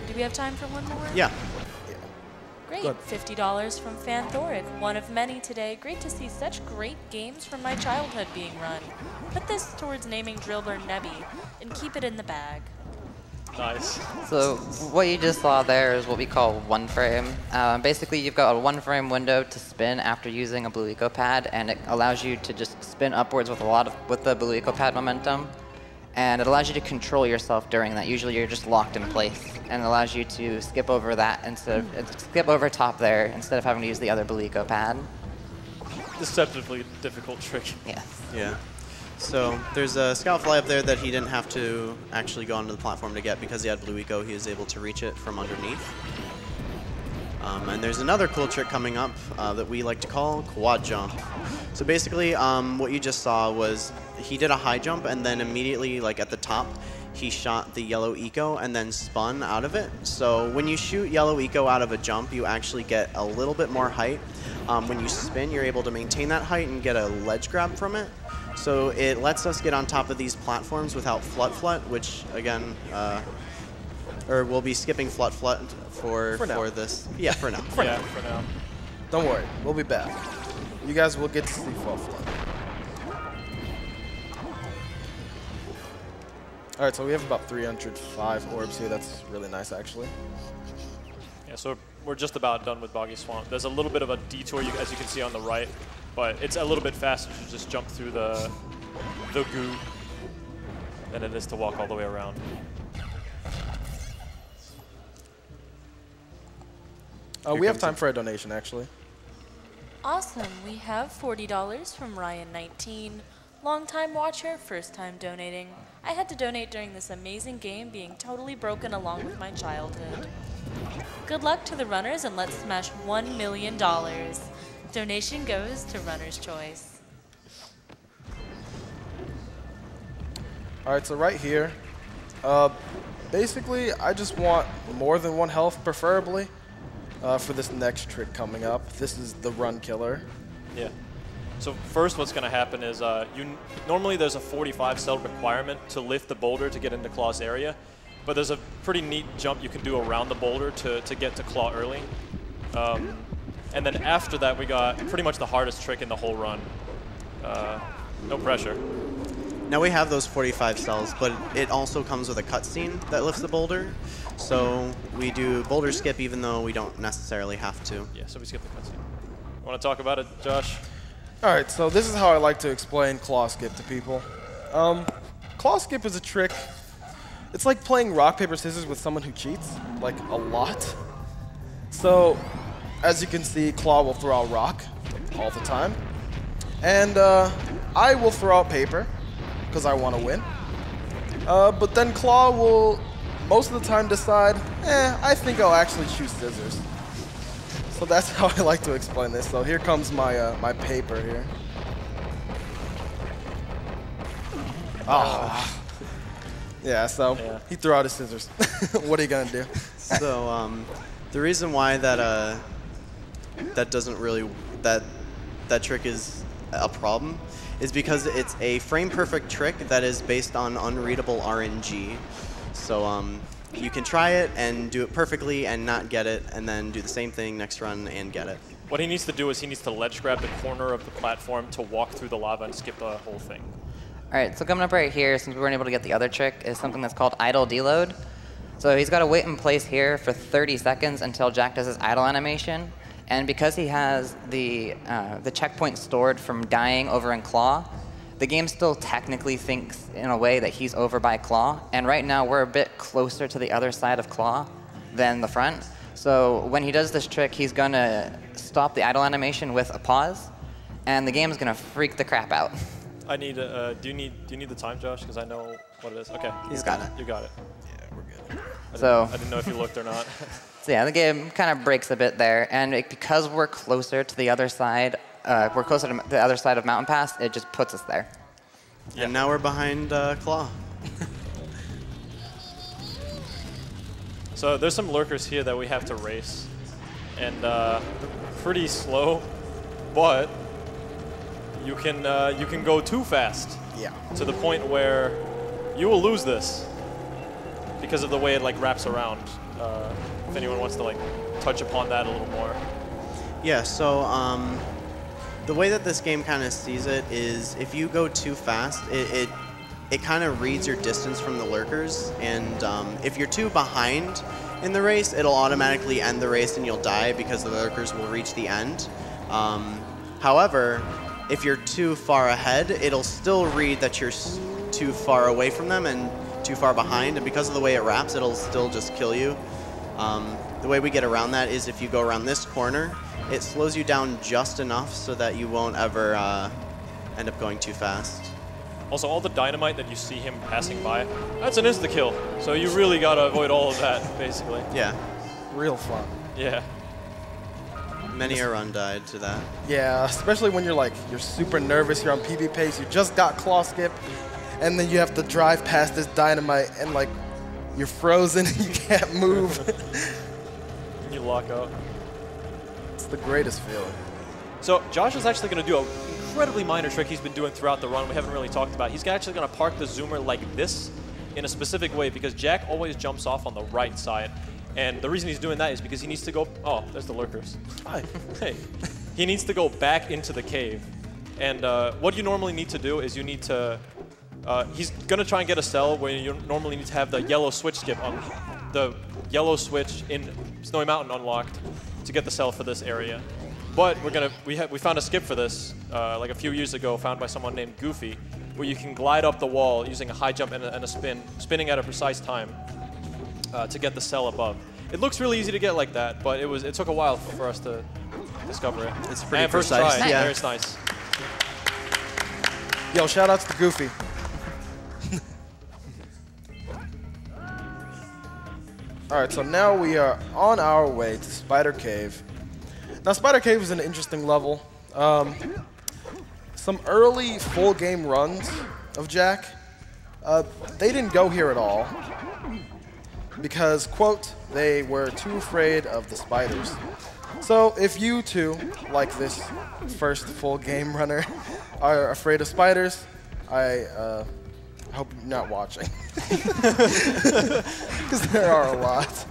[SPEAKER 1] Do we have time for one more?
[SPEAKER 4] Yeah.
[SPEAKER 1] Great,
[SPEAKER 3] Good.
[SPEAKER 1] $50 from Fanthoric, one of many today. Great to see such great games from my childhood being run. Put this towards naming Drillbur Nebby and keep it in the bag.
[SPEAKER 2] Nice.
[SPEAKER 5] So what you just saw there is what we call one frame. Basically, you've got a one frame window to spin after using a blue eco pad, and it allows you to just spin upwards with the blue eco pad momentum, and it allows you to control yourself during that. Usually, you're just locked in place, and it allows you to skip over that skip over top there instead of having to use the other blue eco pad.
[SPEAKER 2] Deceptively difficult trick.
[SPEAKER 5] Yes.
[SPEAKER 4] Yeah. So there's a scout fly up there that he didn't have to actually go onto the platform to get because he had blue eco. He was able to reach it from underneath. And there's another cool trick coming up that we like to call quad jump. So basically, what you just saw was he did a high jump and then immediately, like at the top, he shot the yellow eco and then spun out of it. So when you shoot yellow eco out of a jump, you actually get a little bit more height. When you spin, you're able to maintain that height and get a ledge grab from it. So it lets us get on top of these platforms without flut, which again, or we'll be skipping flut for this. Yeah, for now.
[SPEAKER 2] For now.
[SPEAKER 3] Don't worry, we'll be back. You guys will get to see flut. All right, so we have about 305 orbs here. That's really nice, actually.
[SPEAKER 2] Yeah, so we're just about done with Boggy Swamp. There's a little bit of a detour, as you can see on the right, but it's a little bit faster to just jump through the goo than it is to walk all the way around.
[SPEAKER 3] We have time for a donation, actually.
[SPEAKER 1] Awesome, we have $40 from Ryan19. Long-time watcher, first-time donating. I had to donate during this amazing game being totally broken along with my childhood. Good luck to the runners and let's smash $1 million. Donation goes to Runner's Choice.
[SPEAKER 3] All right, so right here, basically, I just want more than one health, preferably, for this next trick coming up. This is the run killer.
[SPEAKER 2] Yeah. So first what's going to happen is normally there's a 45 cell requirement to lift the boulder to get into Claw's area, but there's a pretty neat jump you can do around the boulder to get to Claw early. And then after that we got pretty much the hardest trick in the whole run. No pressure.
[SPEAKER 4] Now we have those 45 cells, but it also comes with a cutscene that lifts the boulder. So we do boulder skip even though we don't necessarily have to.
[SPEAKER 2] Yeah, so we skip the cutscene. Want to talk about it, Josh?
[SPEAKER 3] All right, so this is how I like to explain claw skip to people. Claw skip is a trick. It's like playing rock, paper, scissors with someone who cheats, like a lot. So, as you can see, Claw will throw out rock all the time. And I will throw out paper, because I want to win. But then Claw will, most of the time, decide, I think I'll actually choose scissors. So that's how I like to explain this. So here comes my my paper here. Oh. Yeah, so he threw out his scissors. What are you gonna do?
[SPEAKER 4] So the reason why that that trick is a problem is because it's a frame perfect trick that is based on unreadable RNG. So you can try it and do it perfectly and not get it, and then do the same thing next run and get it.
[SPEAKER 2] What he needs to do is he needs to ledge grab the corner of the platform to walk through the lava and skip the whole thing.
[SPEAKER 5] All right, so coming up right here, since we weren't able to get the other trick, is something that's called idle deload. So he's got to wait in place here for 30 seconds until Jak does his idle animation. And because he has the checkpoint stored from dying over in Claw, the game still technically thinks in a way that he's over by Claw. And right now, we're a bit closer to the other side of Claw than the front. So when he does this trick, he's going to stop the idle animation with a pause, and the game's going to freak the crap out.
[SPEAKER 2] I need. Do you need the time, Josh? Because I know what it is. Okay.
[SPEAKER 4] He's got it.
[SPEAKER 2] You got it.
[SPEAKER 3] Yeah, we're good.
[SPEAKER 2] I didn't know if you looked or not.
[SPEAKER 5] So yeah, the game kind of breaks a bit there, and because we're closer to the other side, we're closer to the other side of Mountain Pass, it just puts us there.
[SPEAKER 4] Yeah. And now we're behind Claw.
[SPEAKER 2] So there's some lurkers here that we have to race, and pretty slow, but you can go too fast.
[SPEAKER 3] Yeah.
[SPEAKER 2] To the point where you will lose this because of the way it like wraps around. If anyone wants to like touch upon that a little more.
[SPEAKER 4] Yeah. So the way that this game kind of sees it is if you go too fast, it kind of reads your distance from the lurkers, and if you're too behind in the race, it'll automatically end the race and you'll die because the lurkers will reach the end. However, if you're too far ahead, it'll still read that you're too far away from them and too far behind, and because of the way it wraps, it'll still just kill you. The way we get around that is if you go around this corner, it slows you down just enough so that you won't ever end up going too fast.
[SPEAKER 2] Also, all the dynamite that you see him passing by, that's an insta-kill. So you really got to avoid all of that, basically.
[SPEAKER 4] Yeah.
[SPEAKER 3] Real fun.
[SPEAKER 2] Yeah.
[SPEAKER 4] Many a run died to that.
[SPEAKER 3] Yeah, especially when you're super nervous, you're on PB pace, you just got claw skip, and then you have to drive past this dynamite, and like, you're frozen, and you can't move.
[SPEAKER 2] You lock up.
[SPEAKER 3] It's the greatest feeling.
[SPEAKER 2] So Josh is actually going to do an incredibly minor trick he's been doing throughout the run we haven't really talked about. He's actually going to park the zoomer like this in a specific way because Jak always jumps off on the right side. And the reason he's doing that is because he needs to go... Oh, there's the lurkers. Hi. Hey. He needs to go back into the cave. And what you normally need to do is you need to... he's going to try and get a cell where you normally need to have the yellow switch skip on the yellow switch in Snowy Mountain unlocked to get the cell for this area. But we found a skip for this like a few years ago, found by someone named Goofy, where you can glide up the wall using a high jump and a spin, spinning at a precise time to get the cell above. It looks really easy to get like that, but it took a while for us to discover it.
[SPEAKER 4] It's pretty
[SPEAKER 2] first
[SPEAKER 4] precise.
[SPEAKER 2] try,
[SPEAKER 4] Yeah.
[SPEAKER 2] it's nice.
[SPEAKER 3] Yo, shout outs to Goofy. All right, so now we are on our way to Spider Cave. Now, Spider Cave is an interesting level. Some early full game runs of Jak, they didn't go here at all because, quote, they were too afraid of the spiders. So if you too, like this first full game runner, are afraid of spiders, I hope you're not watching. Because there are a lot.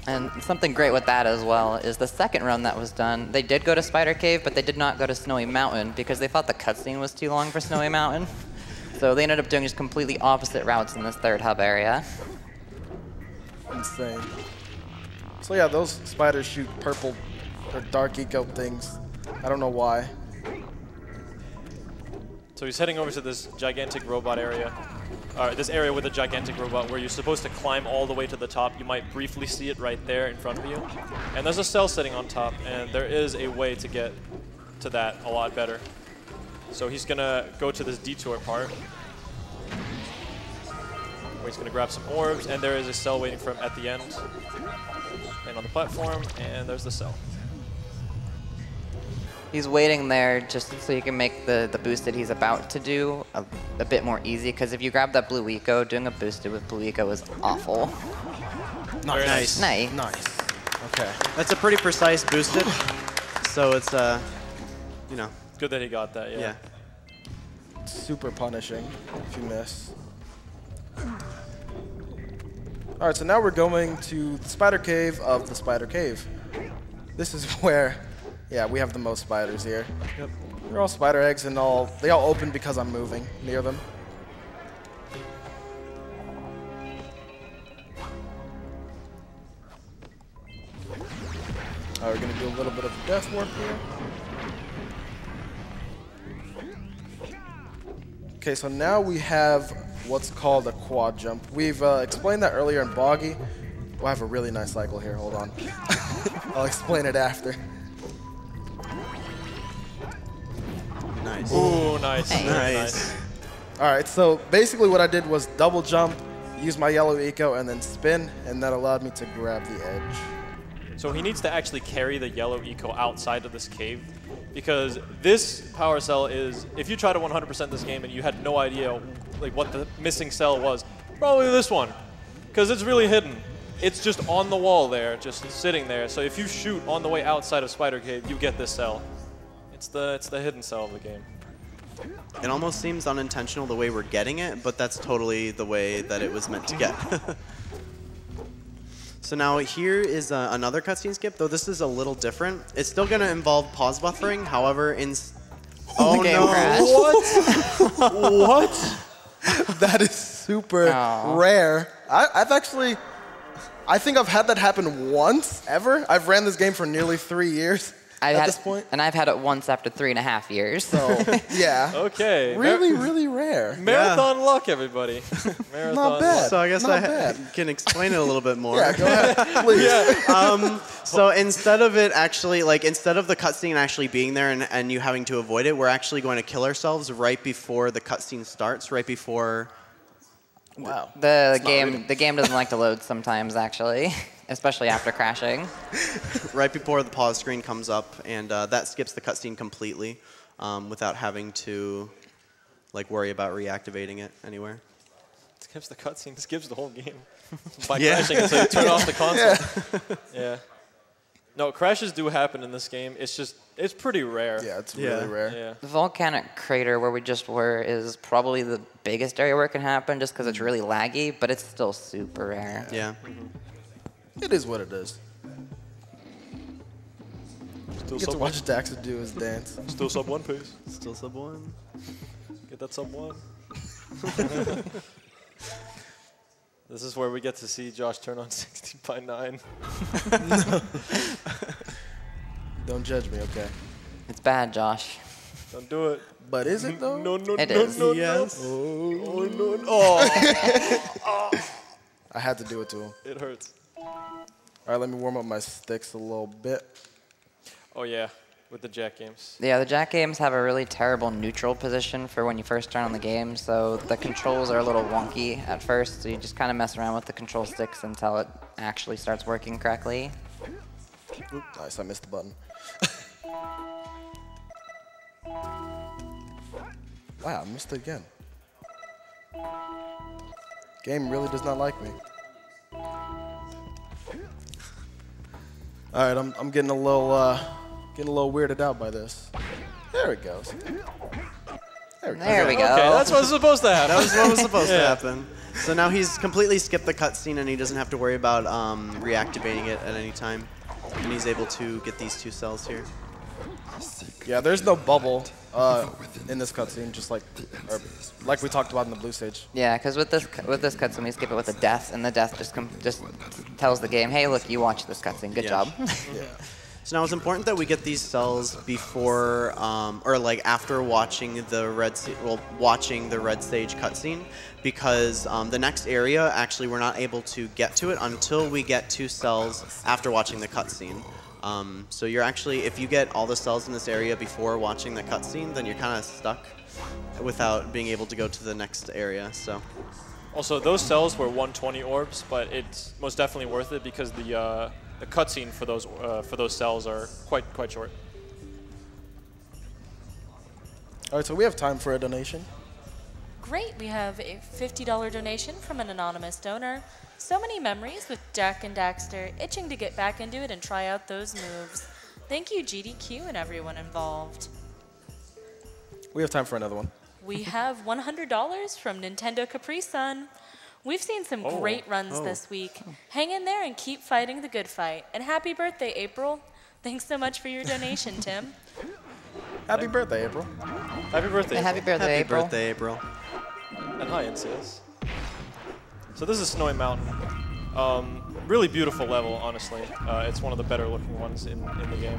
[SPEAKER 5] And something great with that as well is the second run that was done, they did go to Spider Cave, but they did not go to Snowy Mountain because they thought the cutscene was too long for Snowy Mountain. So they ended up doing just completely opposite routes in this third hub area.
[SPEAKER 3] Insane. So yeah, those spiders shoot purple or dark eco things. I don't know why.
[SPEAKER 2] So he's heading over to this gigantic robot area. This area with a gigantic robot where you're supposed to climb all the way to the top. You might briefly see it right there in front of you. And there's a cell sitting on top, and there is a way to get to that a lot better. So he's going to go to this detour part, where he's going to grab some orbs, and there is a cell waiting for him at the end. And on the platform, and there's the cell.
[SPEAKER 5] He's waiting there just so you can make the boost that he's about to do a bit more easy, because if you grab that blue eco, doing a boosted with blue eco is awful.
[SPEAKER 4] Nice.
[SPEAKER 5] Nice.
[SPEAKER 3] Nice. Okay.
[SPEAKER 4] That's a pretty precise boosted, so it's, you know.
[SPEAKER 2] Good that he got that, yeah.
[SPEAKER 3] Super punishing if you miss. All right, so now we're going to the spider cave of the spider cave. This is where, yeah, we have the most spiders here.
[SPEAKER 4] Yep.
[SPEAKER 3] They're all spider eggs and they all open because I'm moving near them. All right, we're gonna do a little bit of death warp here. Okay, so now we have what's called a quad jump. We've explained that earlier in Boggy. We'll have a really nice cycle here, hold on. I'll explain it after.
[SPEAKER 4] Nice.
[SPEAKER 2] Ooh, nice.
[SPEAKER 4] Nice.
[SPEAKER 3] All right, so basically what I did was double jump, use my yellow eco, and then spin, and that allowed me to grab the edge.
[SPEAKER 2] So he needs to actually carry the yellow eco outside of this cave, because this power cell is, if you try to 100% this game and you had no idea like what the missing cell was, probably this one, because it's really hidden. It's just on the wall there, just sitting there. So if you shoot on the way outside of Spider Cave, you get this cell. It's the hidden cell of the game.
[SPEAKER 4] It almost seems unintentional the way we're getting it, but that's totally the way that it was meant to get. So now here is another cutscene skip, though this is a little different. It's still going to involve pause buffering, however,
[SPEAKER 5] Oh, the game crashed.
[SPEAKER 3] What? What? That is super rare. I think I've had that happen once, ever. I've ran this game for nearly 3 years at this point.
[SPEAKER 5] And I've had it once after 3.5 years.
[SPEAKER 3] So, yeah.
[SPEAKER 2] Okay.
[SPEAKER 3] Really, really rare.
[SPEAKER 2] Marathon luck, everybody. Marathon
[SPEAKER 3] Not bad.
[SPEAKER 2] luck.
[SPEAKER 4] So I guess
[SPEAKER 3] Not
[SPEAKER 4] can explain it a little bit more.
[SPEAKER 3] Yeah, go ahead, please.
[SPEAKER 4] So instead of it actually, like instead of the cutscene actually being there and you having to avoid it, we're actually going to kill ourselves right before the cutscene starts, right before.
[SPEAKER 3] Wow.
[SPEAKER 5] The game doesn't like to load sometimes, actually, especially after crashing.
[SPEAKER 4] Right before the pause screen comes up, and that skips the cutscene completely, without having to like worry about reactivating it anywhere.
[SPEAKER 2] Skips the cutscene, skips the whole game by crashing it, so you turn off the console. Yeah. No, crashes do happen in this game. It's pretty rare.
[SPEAKER 3] Yeah, it's really rare.
[SPEAKER 2] Yeah.
[SPEAKER 5] The volcanic crater where we just were is probably the biggest area where it can happen just because it's really laggy, but it's still super rare.
[SPEAKER 4] Yeah.
[SPEAKER 3] It is what it is.
[SPEAKER 2] Still
[SPEAKER 3] You get to
[SPEAKER 2] sub
[SPEAKER 3] watch Daxter do his dance.
[SPEAKER 2] Still sub 1 pace.
[SPEAKER 4] Still sub 1.
[SPEAKER 2] Get that sub 1. This is where we get to see Josh turn on 60 by 9.
[SPEAKER 3] Don't judge me, okay?
[SPEAKER 5] It's bad, Josh.
[SPEAKER 2] Don't do it.
[SPEAKER 3] But is it though?
[SPEAKER 2] No, no,
[SPEAKER 5] It
[SPEAKER 2] no,
[SPEAKER 5] is.
[SPEAKER 2] no,
[SPEAKER 4] Yes.
[SPEAKER 2] no. Oh, no, no. Oh.
[SPEAKER 3] I had to do it to him.
[SPEAKER 2] It hurts.
[SPEAKER 3] All right, let me warm up my sticks a little bit.
[SPEAKER 2] Oh, yeah. With the Jak games.
[SPEAKER 5] Yeah, the Jak games have a really terrible neutral position for when you first turn on the game, so the controls are a little wonky at first, so you just kind of mess around with the control sticks until it actually starts working correctly.
[SPEAKER 3] Oop, nice, I missed the button. Wow, I missed it again. Game really does not like me. All right, I'm getting a little weirded out by this. There it goes.
[SPEAKER 5] There we go.
[SPEAKER 2] Okay, that's what's supposed to happen.
[SPEAKER 4] That was what was supposed to happen. So now he's completely skipped the cutscene and he doesn't have to worry about reactivating it at any time. And he's able to get these 2 cells here.
[SPEAKER 3] Yeah, there's no bubble in this cutscene, just like we talked about in the blue stage.
[SPEAKER 5] Yeah, because with this cutscene, we skip it with a death, and the death just tells the game, hey, look, you watched this cutscene. Good job.
[SPEAKER 3] Yeah.
[SPEAKER 4] So now it's important that we get these cells before, or like after watching the red stage cutscene, because the next area, actually, we're not able to get to it until we get 2 cells after watching the cutscene. So you're actually, if you get all the cells in this area before watching the cutscene, then you're kind of stuck without being able to go to the next area. So.
[SPEAKER 2] Also, those cells were 120 orbs, but it's most definitely worth it because the cutscene for those cells are quite short.
[SPEAKER 3] All right, so we have time for a donation.
[SPEAKER 1] Great, we have a $50 donation from an anonymous donor. So many memories with Jak and Daxter, itching to get back into it and try out those moves. Thank you, GDQ, and everyone involved.
[SPEAKER 3] We have time for another one.
[SPEAKER 1] We have $100 from Nintendo Capri Sun. We've seen some great runs this week. Hang in there and keep fighting the good fight. And happy birthday, April. Thanks so much for your donation, Tim.
[SPEAKER 3] Happy birthday, April.
[SPEAKER 2] Happy birthday.
[SPEAKER 5] Happy birthday,
[SPEAKER 4] Happy
[SPEAKER 5] April.
[SPEAKER 4] birthday, April.
[SPEAKER 2] And hi, NCS. So this is Snowy Mountain. Really beautiful level, honestly. It's one of the better looking ones in the game.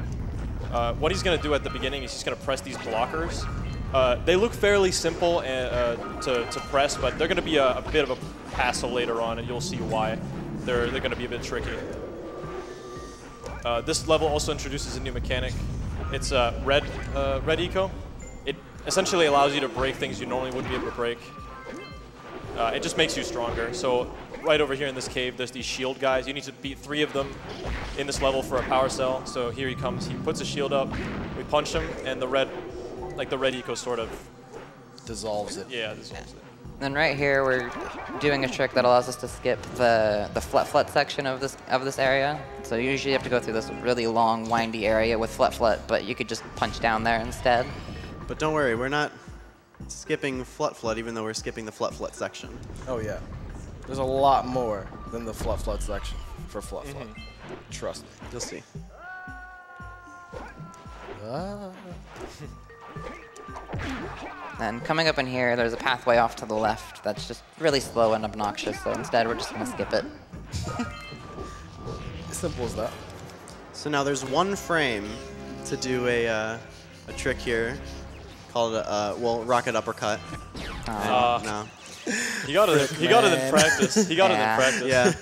[SPEAKER 2] What he's going to do at the beginning is he's going to press these blockers. They look fairly simple to press, but they're going to be a bit of a hassle later on, and you'll see why. They're going to be a bit tricky. This level also introduces a new mechanic. It's red eco. It essentially allows you to break things you normally wouldn't be able to break. It just makes you stronger. So right over here in this cave, there's these shield guys. You need to beat 3 of them in this level for a power cell. So here he comes. He puts a shield up. We punch him, and the red eco sort of
[SPEAKER 3] Dissolves it.
[SPEAKER 2] Yeah, dissolves it.
[SPEAKER 5] Then right here, we're doing a trick that allows us to skip the flut section of this area. So you usually have to go through this really long, windy area with flut, but you could just punch down there instead.
[SPEAKER 4] But don't worry, we're not skipping flut, even though we're skipping the flut section.
[SPEAKER 3] Oh yeah. There's a lot more than the flut section for flut. Trust me.
[SPEAKER 4] You'll see.
[SPEAKER 5] And coming up in here, there's a pathway off to the left that's just really slow and obnoxious, so instead we're just going to skip it.
[SPEAKER 3] Simple as that.
[SPEAKER 4] So now there's 1 frame to do a trick here called rocket uppercut. No.
[SPEAKER 2] He got it in practice. He got it in practice.
[SPEAKER 4] Yeah.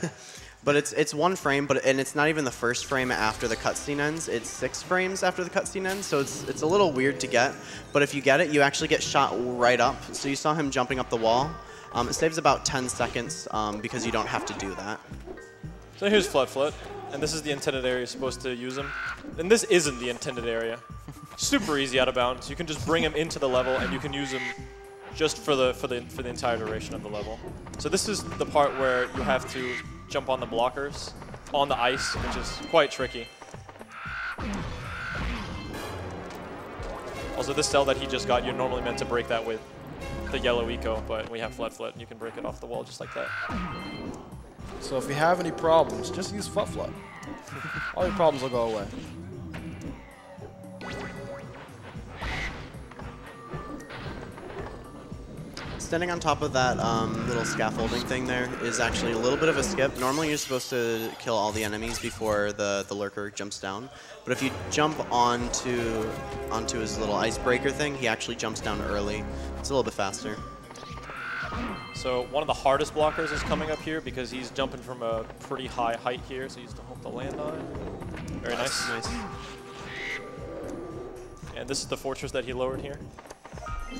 [SPEAKER 4] But it's 1 frame, and it's not even the first frame after the cutscene ends. It's 6 frames after the cutscene ends, so it's a little weird to get. But if you get it, you actually get shot right up. So you saw him jumping up the wall. It saves about 10 seconds because you don't have to do that.
[SPEAKER 2] So here's flut, and this is the intended area you're supposed to use him. And this isn't the intended area. Super easy out of bounds. You can just bring him into the level, and you can use him just for the entire duration of the level. So this is the part where you have to jump on the blockers on the ice, which is quite tricky. Also, this cell that he just got, you're normally meant to break that with the yellow eco, but we have flut, and you can break it off the wall just like that.
[SPEAKER 3] So if you have any problems, just use flut. All your problems will go away.
[SPEAKER 4] Standing on top of that little scaffolding thing there is actually a little bit of a skip. Normally you're supposed to kill all the enemies before the lurker jumps down. But if you jump onto his little icebreaker thing, he actually jumps down early. It's a little bit faster.
[SPEAKER 2] So one of the hardest blockers is coming up here because he's jumping from a pretty high height here, so you still hope to land on it. Very nice. And this is the fortress that he lowered here.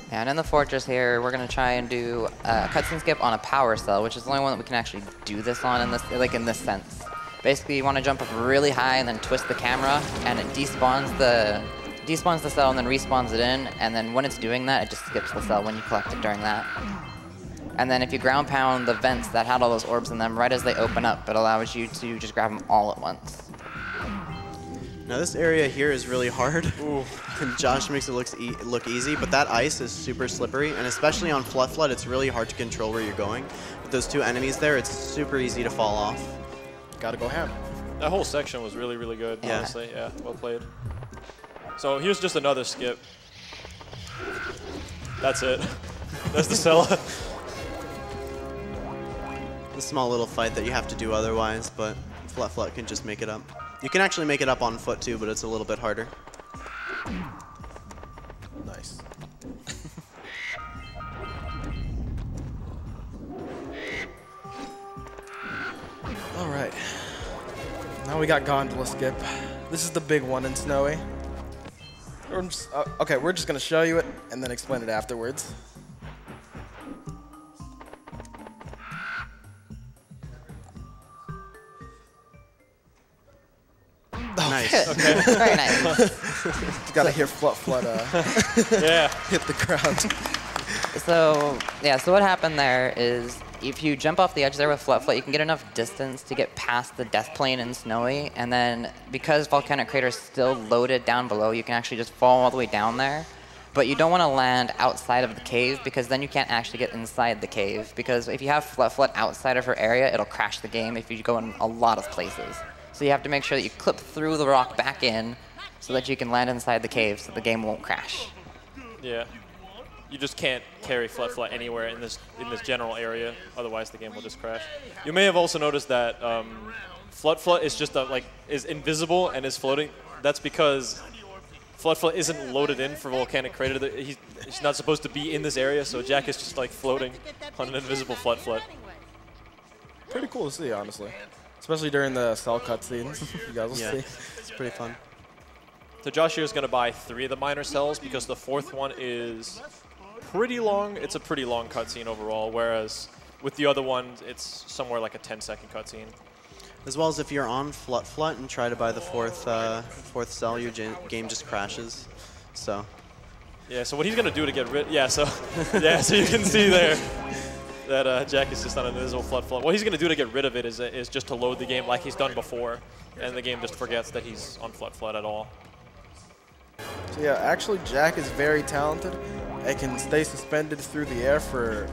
[SPEAKER 5] And in the fortress here, we're going to try and do a cutscene skip on a power cell, which is the only one that we can actually do this on in this sense. Basically, you want to jump up really high and then twist the camera, and it despawns the cell and then respawns it in, and then when it's doing that, it just skips the cell when you collect it during that. And then if you ground pound the vents that had all those orbs in them, right as they open up, it allows you to just grab them all at once.
[SPEAKER 4] Now this area here is really hard. And Josh makes it look easy, but that ice is super slippery, and especially on flut, it's really hard to control where you're going. With those 2 enemies there, it's super easy to fall off.
[SPEAKER 3] Gotta go ham.
[SPEAKER 2] That whole section was really, really good, honestly. Yeah, well played. So here's just another skip. That's it. That's the cell.
[SPEAKER 4] A small little fight that you have to do otherwise, but flut can just make it up. You can actually make it up on foot too, but it's a little bit harder.
[SPEAKER 3] Nice. All right. Now we got gondola skip. This is the big one in Snowy. Okay, we're just gonna show you it and then explain it afterwards.
[SPEAKER 4] Nice.
[SPEAKER 2] Okay.
[SPEAKER 5] Very nice.
[SPEAKER 3] You gotta hear flut
[SPEAKER 2] Yeah.
[SPEAKER 3] hit the ground.
[SPEAKER 5] So what happened there is if you jump off the edge there with flut, you can get enough distance to get past the death plane in Snowy, and then because Volcanic Crater is still loaded down below, you can actually just fall all the way down there. but you don't want to land outside of the cave because then you can't actually get inside the cave. Because if you have Flut outside of her area, it'll crash the game if you go in a lot of places. So you have to make sure that you clip through the rock back in so that you can land inside the cave so the game won't crash.
[SPEAKER 2] Yeah. You just can't carry Flut anywhere in this general area, otherwise the game will just crash. You may have also noticed that Flut is just is invisible and is floating. That's because Flut isn't loaded in for Volcanic Crater. He's not supposed to be in this area, so Jak is just like floating on an invisible Flut.
[SPEAKER 3] Pretty cool to see, honestly. Especially during the cell cutscenes. You guys will see.
[SPEAKER 4] It's pretty fun.
[SPEAKER 2] So Josh here is going to buy 3 of the minor cells because the 4th one is pretty long. It's a pretty long cutscene overall, whereas with the other one, it's somewhere like a 10-second cutscene.
[SPEAKER 4] As well as if you're on Flut and try to buy the fourth cell, your game just crashes. So.
[SPEAKER 2] Yeah. So what he's gonna do to get rid? Yeah. So So you can see there that Jak is just on an invisible Flut. What he's gonna do to get rid of it is just to load the game like he's done before, and the game just forgets that he's on Flut at all.
[SPEAKER 3] So yeah, actually Jak is very talented and can stay suspended through the air for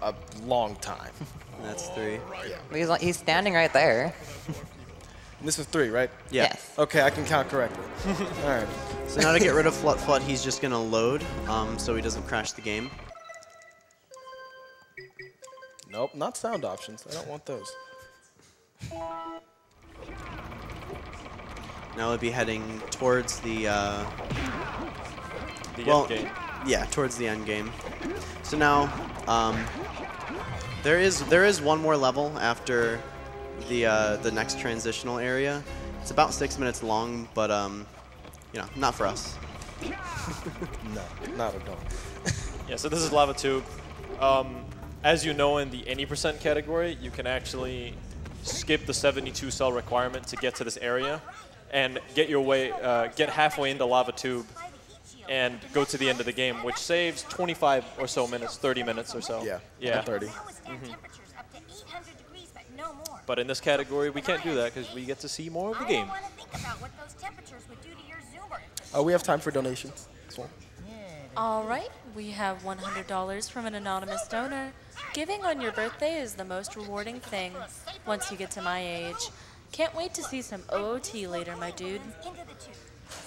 [SPEAKER 3] a long time.
[SPEAKER 4] That's 3.
[SPEAKER 3] Yeah.
[SPEAKER 5] He's standing right there.
[SPEAKER 3] And this is 3, right?
[SPEAKER 4] Yeah.
[SPEAKER 5] Yes.
[SPEAKER 3] Okay, I can count correctly. All right.
[SPEAKER 4] So now to get rid of Flut, he's just going to load so he doesn't crash the game.
[SPEAKER 3] Nope, not sound options. I don't want those.
[SPEAKER 4] Now we'll be heading towards the
[SPEAKER 2] end game.
[SPEAKER 4] Yeah, towards the end game. So now there is one more level after the next transitional area. It's about 6 minutes long, but you know, not for us.
[SPEAKER 3] No, not at all.
[SPEAKER 2] Yeah. So this is Lava Tube. As you know, in the any % category, you can actually skip the 72 cell requirement to get to this area, and get halfway into Lava Tube, and go to the end of the game, which saves 25 or so minutes, 30 minutes or so.
[SPEAKER 3] Yeah. 30.
[SPEAKER 2] But in this category, we can't do that because we get to see more of the game.
[SPEAKER 3] We have time for donations as well.
[SPEAKER 1] All right, we have $100 from an anonymous donor. Giving on your birthday is the most rewarding thing once you get to my age. Can't wait to see some OOT later, my dude.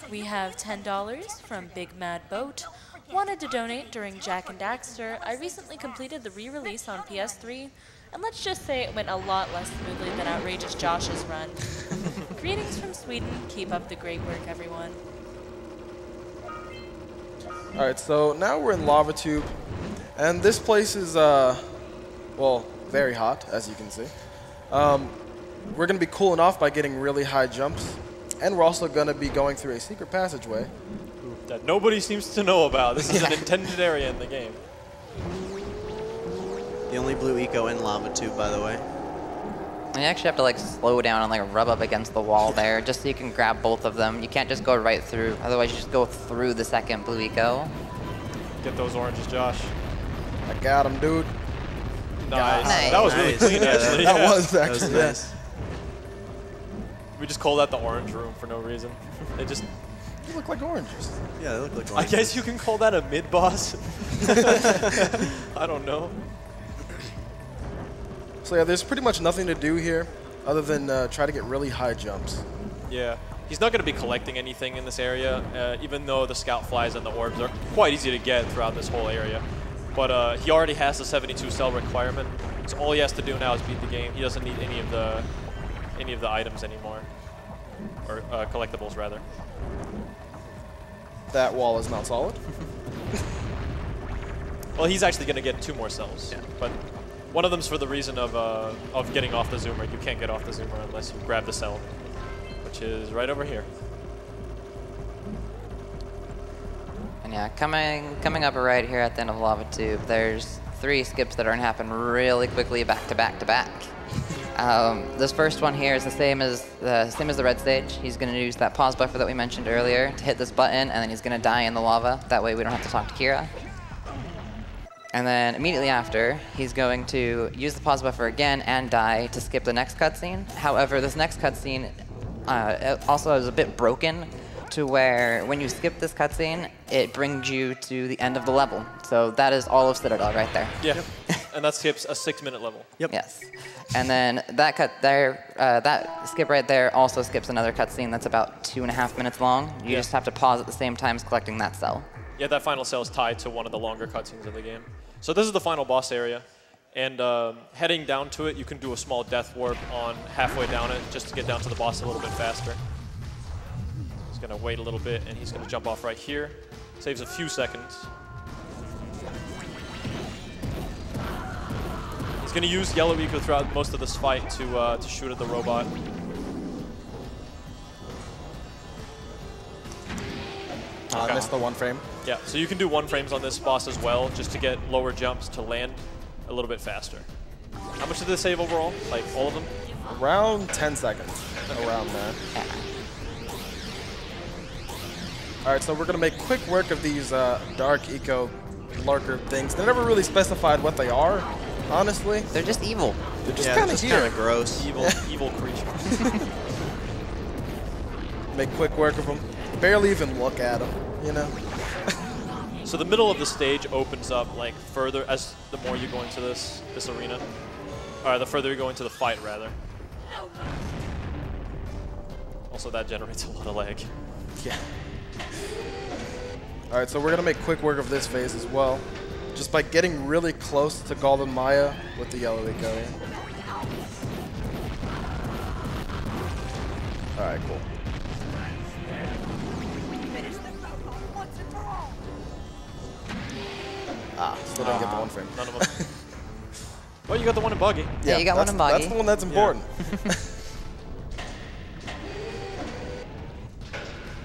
[SPEAKER 1] We have $10 from Big Mad Boat. Wanted to donate during Jak and Daxter. I recently completed the re-release on PS3, and let's just say it went a lot less smoothly than OutrageousJosh's run. Greetings from Sweden. Keep up the great work, everyone.
[SPEAKER 3] All right, so now we're in Lava Tube, and this place is, well, very hot, as you can see. We're going to be cooling off by getting really high jumps, and we're also going to be going through a secret passageway.
[SPEAKER 2] That nobody seems to know about. This is an intended area in the game.
[SPEAKER 4] The only blue eco in Lava Tube, by the way.
[SPEAKER 5] And you actually have to like slow down and like rub up against the wall there just so you can grab both of them. You can't just go right through, otherwise you just go through the second blue eco.
[SPEAKER 2] Get those oranges, Josh.
[SPEAKER 3] I got him, dude.
[SPEAKER 2] Nice. That was really clean, actually.
[SPEAKER 3] That was actually
[SPEAKER 4] That was nice.
[SPEAKER 2] We just called that the orange room for no reason. They just...
[SPEAKER 3] They look like oranges.
[SPEAKER 4] Yeah, they look like
[SPEAKER 2] I
[SPEAKER 4] oranges.
[SPEAKER 2] guess you can call that a mid-boss. I don't know.
[SPEAKER 3] So yeah, there's pretty much nothing to do here other than try to get really high jumps.
[SPEAKER 2] Yeah. He's not going to be collecting anything in this area, even though the scout flies and the orbs are quite easy to get throughout this whole area. But he already has the 72 cell requirement, so all he has to do now is beat the game. He doesn't need any of the items anymore, or collectibles rather.
[SPEAKER 3] That wall is not solid.
[SPEAKER 2] Well, he's actually going to get 2 more cells,
[SPEAKER 4] Yeah.
[SPEAKER 2] but one of them's for the reason of getting off the zoomer. You can't get off the zoomer unless you grab the cell, which is right over here.
[SPEAKER 5] And yeah, coming up right here at the end of Lava Tube, there's 3 skips that are gonna happen really quickly back to back to back. This first one here is the same as the red stage. He's gonna use that pause buffer that we mentioned earlier to hit this button, and then he's gonna die in the lava. That way we don't have to talk to Kira. And then immediately after, he's going to use the pause buffer again and die to skip the next cutscene. However, this next cutscene also is a bit broken. to where when you skip this cutscene, it brings you to the end of the level. So that is all of Citadel right there.
[SPEAKER 2] Yeah, and that skips a 6-minute level.
[SPEAKER 4] Yep.
[SPEAKER 5] Yes. And then that skip right there also skips another cutscene that's about 2.5 minutes long. You just have to pause at the same time as collecting that cell.
[SPEAKER 2] Yeah, that final cell is tied to one of the longer cutscenes of the game. So this is the final boss area. And heading down to it, you can do a small death warp on halfway down it just to get down to the boss a little bit faster. He's going to wait a little bit, and he's going to jump off right here. Saves a few seconds. He's going to use Yellow Eco throughout most of this fight to shoot at the robot.
[SPEAKER 3] I missed the 1 frame.
[SPEAKER 2] Yeah, so you can do 1 frames on this boss as well, just to get lower jumps to land a little bit faster. How much did this save overall? Like all of them?
[SPEAKER 3] Around 10 seconds. Around there. All right, so we're gonna make quick work of these dark eco lurker things. They never really specified what they are, honestly.
[SPEAKER 5] They're just evil.
[SPEAKER 3] They're just kind of here.
[SPEAKER 4] Gross.
[SPEAKER 2] Evil creatures.
[SPEAKER 3] Make quick work of them. Barely even look at them, you know?
[SPEAKER 2] So the middle of the stage opens up like further as the more you go into this arena. Or the further you go into the fight, rather. Also, that generates a lot of lag.
[SPEAKER 3] Yeah. All right, so we're gonna make quick work of this phase as well, just by getting really close to Golden Maya with the yellow eco. All right, cool. Still didn't get the 1 frame.
[SPEAKER 2] None of them. Well, you got the one in buggy.
[SPEAKER 5] Yeah, you got one in buggy.
[SPEAKER 3] That's the one that's important.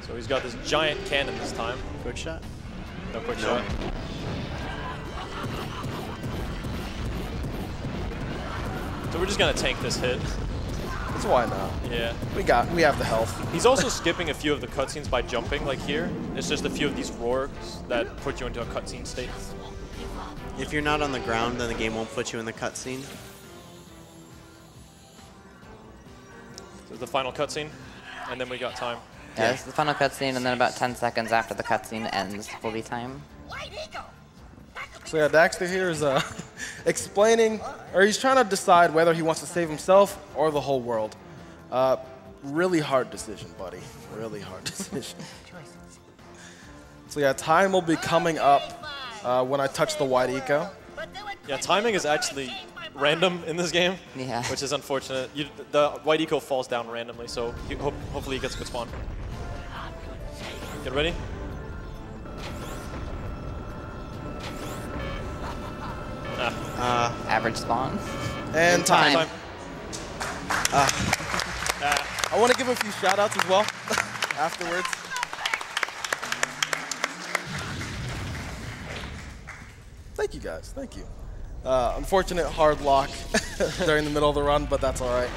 [SPEAKER 2] So he's got this giant cannon this time.
[SPEAKER 4] Quick shot.
[SPEAKER 2] No quick shot. So we're just gonna tank this hit.
[SPEAKER 3] That's why not.
[SPEAKER 2] Yeah.
[SPEAKER 3] We have the health.
[SPEAKER 2] He's also skipping a few of the cutscenes by jumping, like here. It's just a few of these roars that put you into a cutscene state.
[SPEAKER 4] If you're not on the ground, then the game won't put you in the cutscene.
[SPEAKER 2] So the final cutscene, and then we got time.
[SPEAKER 5] Yeah, this is the final cutscene, and then about 10 seconds after the cutscene ends will be time.
[SPEAKER 3] So yeah, Daxter here is explaining, or he's trying to decide whether he wants to save himself or the whole world. Really hard decision, buddy. Really hard decision. So yeah, time will be coming up when I touch the white eco.
[SPEAKER 2] Yeah, timing is actually random in this game, which is unfortunate. The white eco falls down randomly, so hopefully he gets a good spawn. Get ready.
[SPEAKER 5] Average spawn.
[SPEAKER 3] And time. I want to give a few shout outs as well afterwards. Thank you guys, thank you. Unfortunate hard lock during the middle of the run, but that's all right.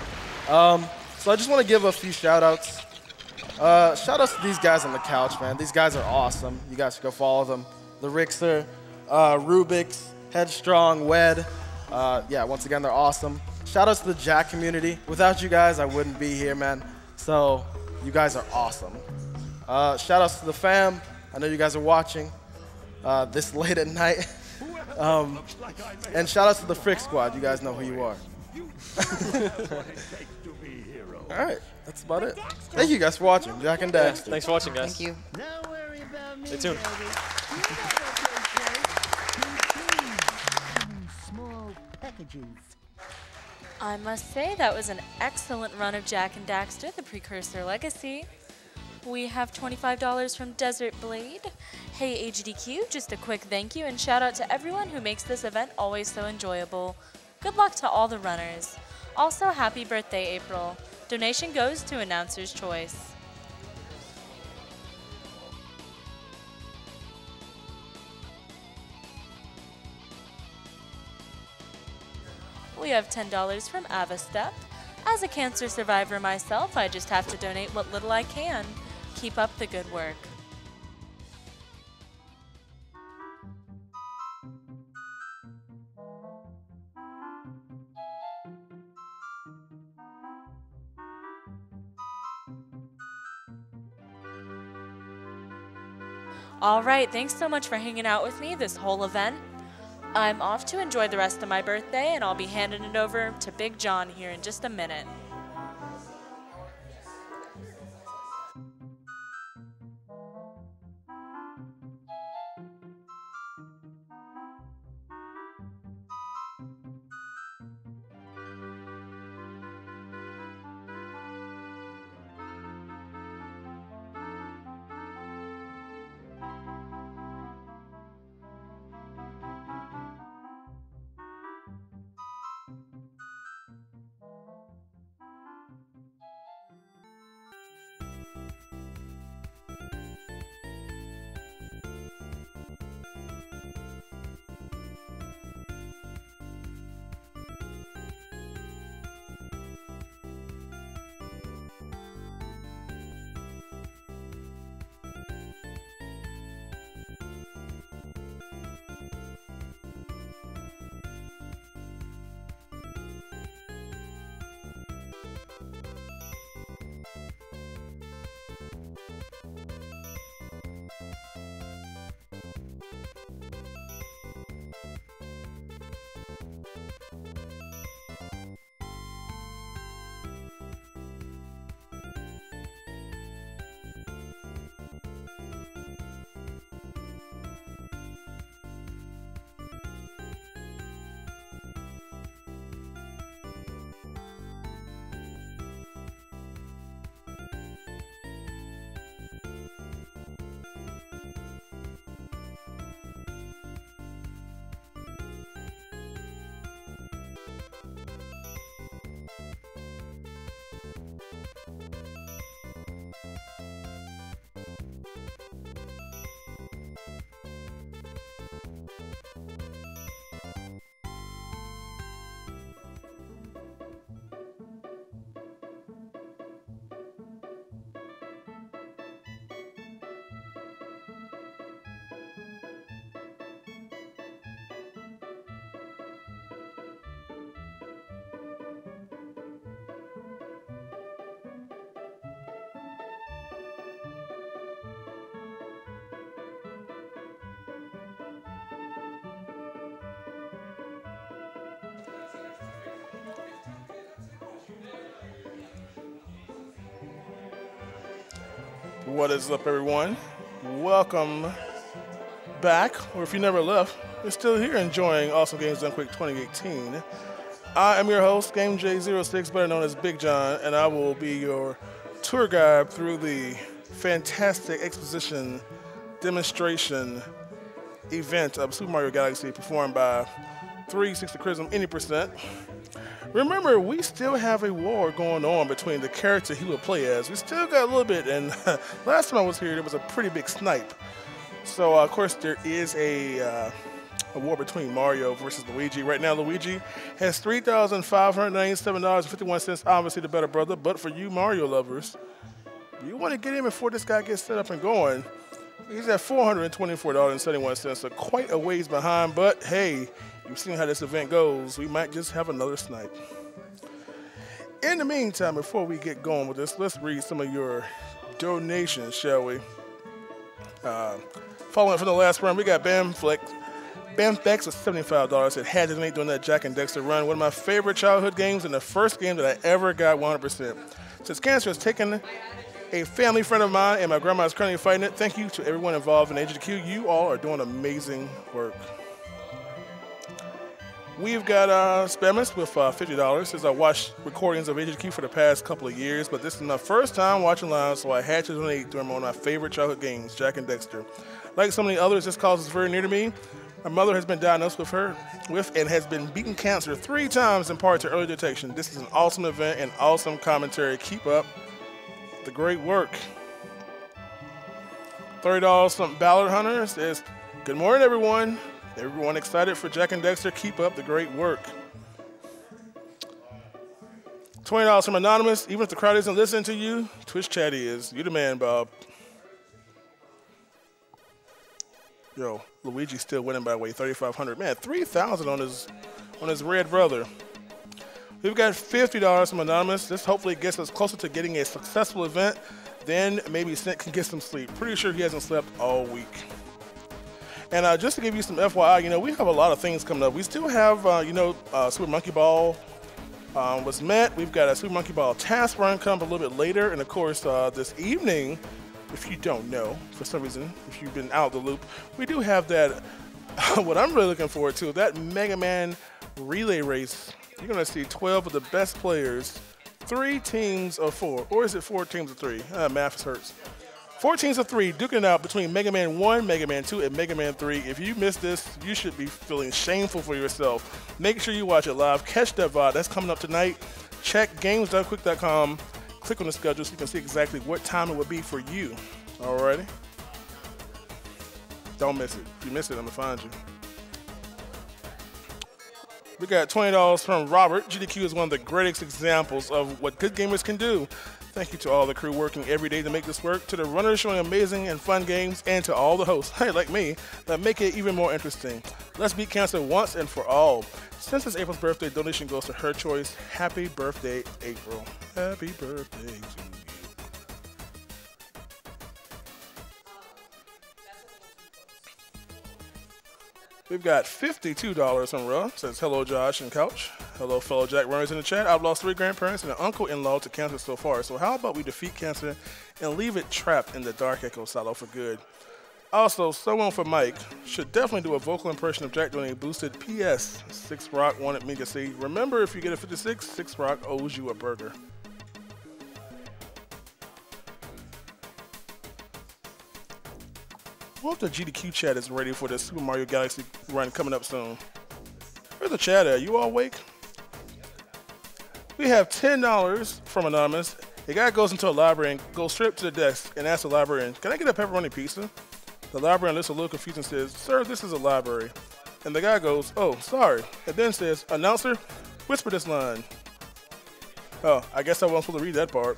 [SPEAKER 3] So I just want to give a few shout outs. Shout outs to these guys on the couch, man. These guys are awesome. You guys should go follow them. The Rixer, Rubik's, Headstrong, Wed. Yeah, once again, they're awesome. Shout outs to the Jak community. Without you guys, I wouldn't be here, man. So you guys are awesome. Shout outs to the fam. I know you guys are watching this late at night. And shout outs to the Frick Squad. You guys know who you are. All right, that's about it. Thank you guys for watching. Jak and Daxter.
[SPEAKER 2] Thanks for watching, guys.
[SPEAKER 5] Thank you.
[SPEAKER 8] Don't worry about me.
[SPEAKER 2] Stay tuned.
[SPEAKER 8] Small packages.
[SPEAKER 1] I must say that was an excellent run of Jak and Daxter, the Precursor Legacy. We have $25 from Desert Blade. Hey AGDQ, just a quick thank you and shout out to everyone who makes this event always so enjoyable. Good luck to all the runners. Also, happy birthday, April. Donation goes to Announcer's Choice. We have $10 from Avastep. As a cancer survivor myself, I just have to donate what little I can. Keep up the good work. All right, thanks so much for hanging out with me this whole event. I'm off to enjoy the rest of my birthday, and I'll be handing it over to Big John here in just a minute.
[SPEAKER 9] What is up, everyone? Welcome back, or if you never left, you're still here enjoying Awesome Games Done Quick 2018. I am your host, GameJ06, better known as Big John, and I will be your tour guide through the fantastic exposition demonstration event of Super Mario Galaxy performed by 360 Chrism any percent. Remember, we still have a war going on between the character he will play as. We still got a little bit, and last time I was here, there was a pretty big snipe. So, of course, there is a war between Mario versus Luigi. Right now, Luigi has $3,597.51, obviously the better brother. But for you Mario lovers, you want to get in before this guy gets set up and going. He's at $424.71, so quite a ways behind. But, hey, you've seen how this event goes. We might just have another snipe. In the meantime, before we get going with this, let's read some of your donations, shall we? Following from the last run, we got Bamflex with $75 that had to donate during that Jak and Daxter run. One of my favorite childhood games and the first game that I ever got 100%. Since cancer has taken a family friend of mine and my grandma is currently fighting it, thank you to everyone involved in AGDQ. You all are doing amazing work. We've got Spammers with $50. Since I watched recordings of AGDQ for the past couple of years, but this is my first time watching live, so I had to donate during one of my favorite childhood games, Jak and Daxter. Like so many others, this cause is very near to me. My mother has been diagnosed with and has been beaten cancer 3 times in part to early detection. This is an awesome event and awesome commentary. Keep up the great work. $30 from Ballard Hunter says, good morning, everyone. Everyone excited for Jak and Daxter. Keep up the great work. $20 from Anonymous. Even if the crowd isn't listening to you, Twitch chat is. You the man, Bob. Yo, Luigi's still winning by way, 3,500. Man, 3,000 on his red brother. We've got $50 from Anonymous. This hopefully gets us closer to getting a successful event. then maybe Snit can get some sleep. Pretty sure he hasn't slept all week. And just to give you some FYI, you know, we have a lot of things coming up. We still have, Super Monkey Ball was met. We've got a Super Monkey Ball task run coming a little bit later. And of course, this evening, if you don't know, for some reason, if you've been out of the loop, we do have that, what I'm really looking forward to, that Mega Man relay race. You're going to see 12 of the best players, 3 teams of 4, or is it 4 teams of 3? Math hurts. 4 teams of 3 duking it out between Mega Man 1, Mega Man 2, and Mega Man 3. If you missed this, you should be feeling shameful for yourself. Make sure you watch it live. Catch that VOD. That's coming up tonight. Check games.quick.com. Click on the schedule so you can see exactly what time it would be for you. Alrighty? Don't miss it. If you miss it, I'm going to find you. We got $20 from Robert. GDQ is one of the greatest examples of what good gamers can do. Thank you to all the crew working every day to make this work, to the runners showing amazing and fun games, and to all the hosts, hey, like me, that make it even more interesting. Let's beat cancer once and for all. Since it's April's birthday, donation goes to her choice. Happy birthday, April. Happy birthday to you. We've got $52 from Ruh. Says, hello, Josh and Couch. Hello, fellow Jack runners in the chat. I've lost 3 grandparents and an uncle-in-law to cancer so far. So how about we defeat cancer and leave it trapped in the Dark Echo silo for good? Also, someone for Mike should definitely do a vocal impression of Jack doing a boosted PS. 6 Rock wanted me to say, remember, if you get a 56, 6 Rock owes you a burger. I hope the GDQ chat is ready for the Super Mario Galaxy run coming up soon. Where's the chat at? You all awake? We have $10 from Anonymous. The guy goes into a library and goes straight to the desk and asks the librarian, can I get a pepperoni pizza? The librarian looks a little confused and says, sir, this is a library. And the guy goes, oh, sorry. And then says, announcer, whisper this line. Oh, I guess I wasn't supposed to read that part.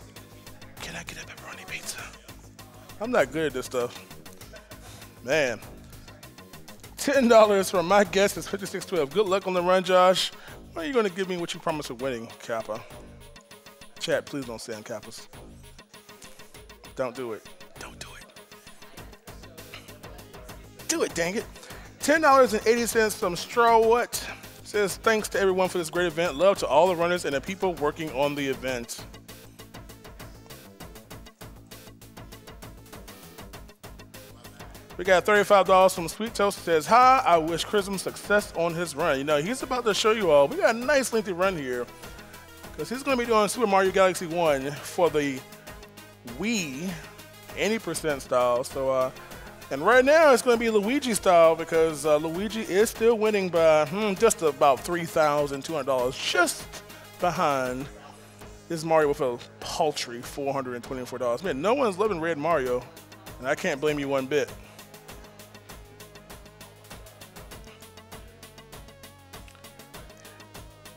[SPEAKER 9] Can I get a pepperoni pizza? I'm not good at this stuff. Man. $10 from my guest is 5612. Good luck on the run, Josh. When are you going to give me what you promised of winning, Kappa? Chat, please don't say I'm Kappas. Don't do it. Don't do it. Do it, dang it. $10.80 from Strawwhat. Says, thanks to everyone for this great event. Love to all the runners and the people working on the event. We got $35 from Sweet Toast. Says, hi, I wish Chrism success on his run. You know, he's about to show you all. We got a nice lengthy run here. Because he's going to be doing Super Mario Galaxy 1 for the Wii 80% style. So, and right now it's going to be Luigi style because Luigi is still winning by just about $3,200. Just behind this Mario with a paltry $424. Man, no one's loving Red Mario. And I can't blame you one bit.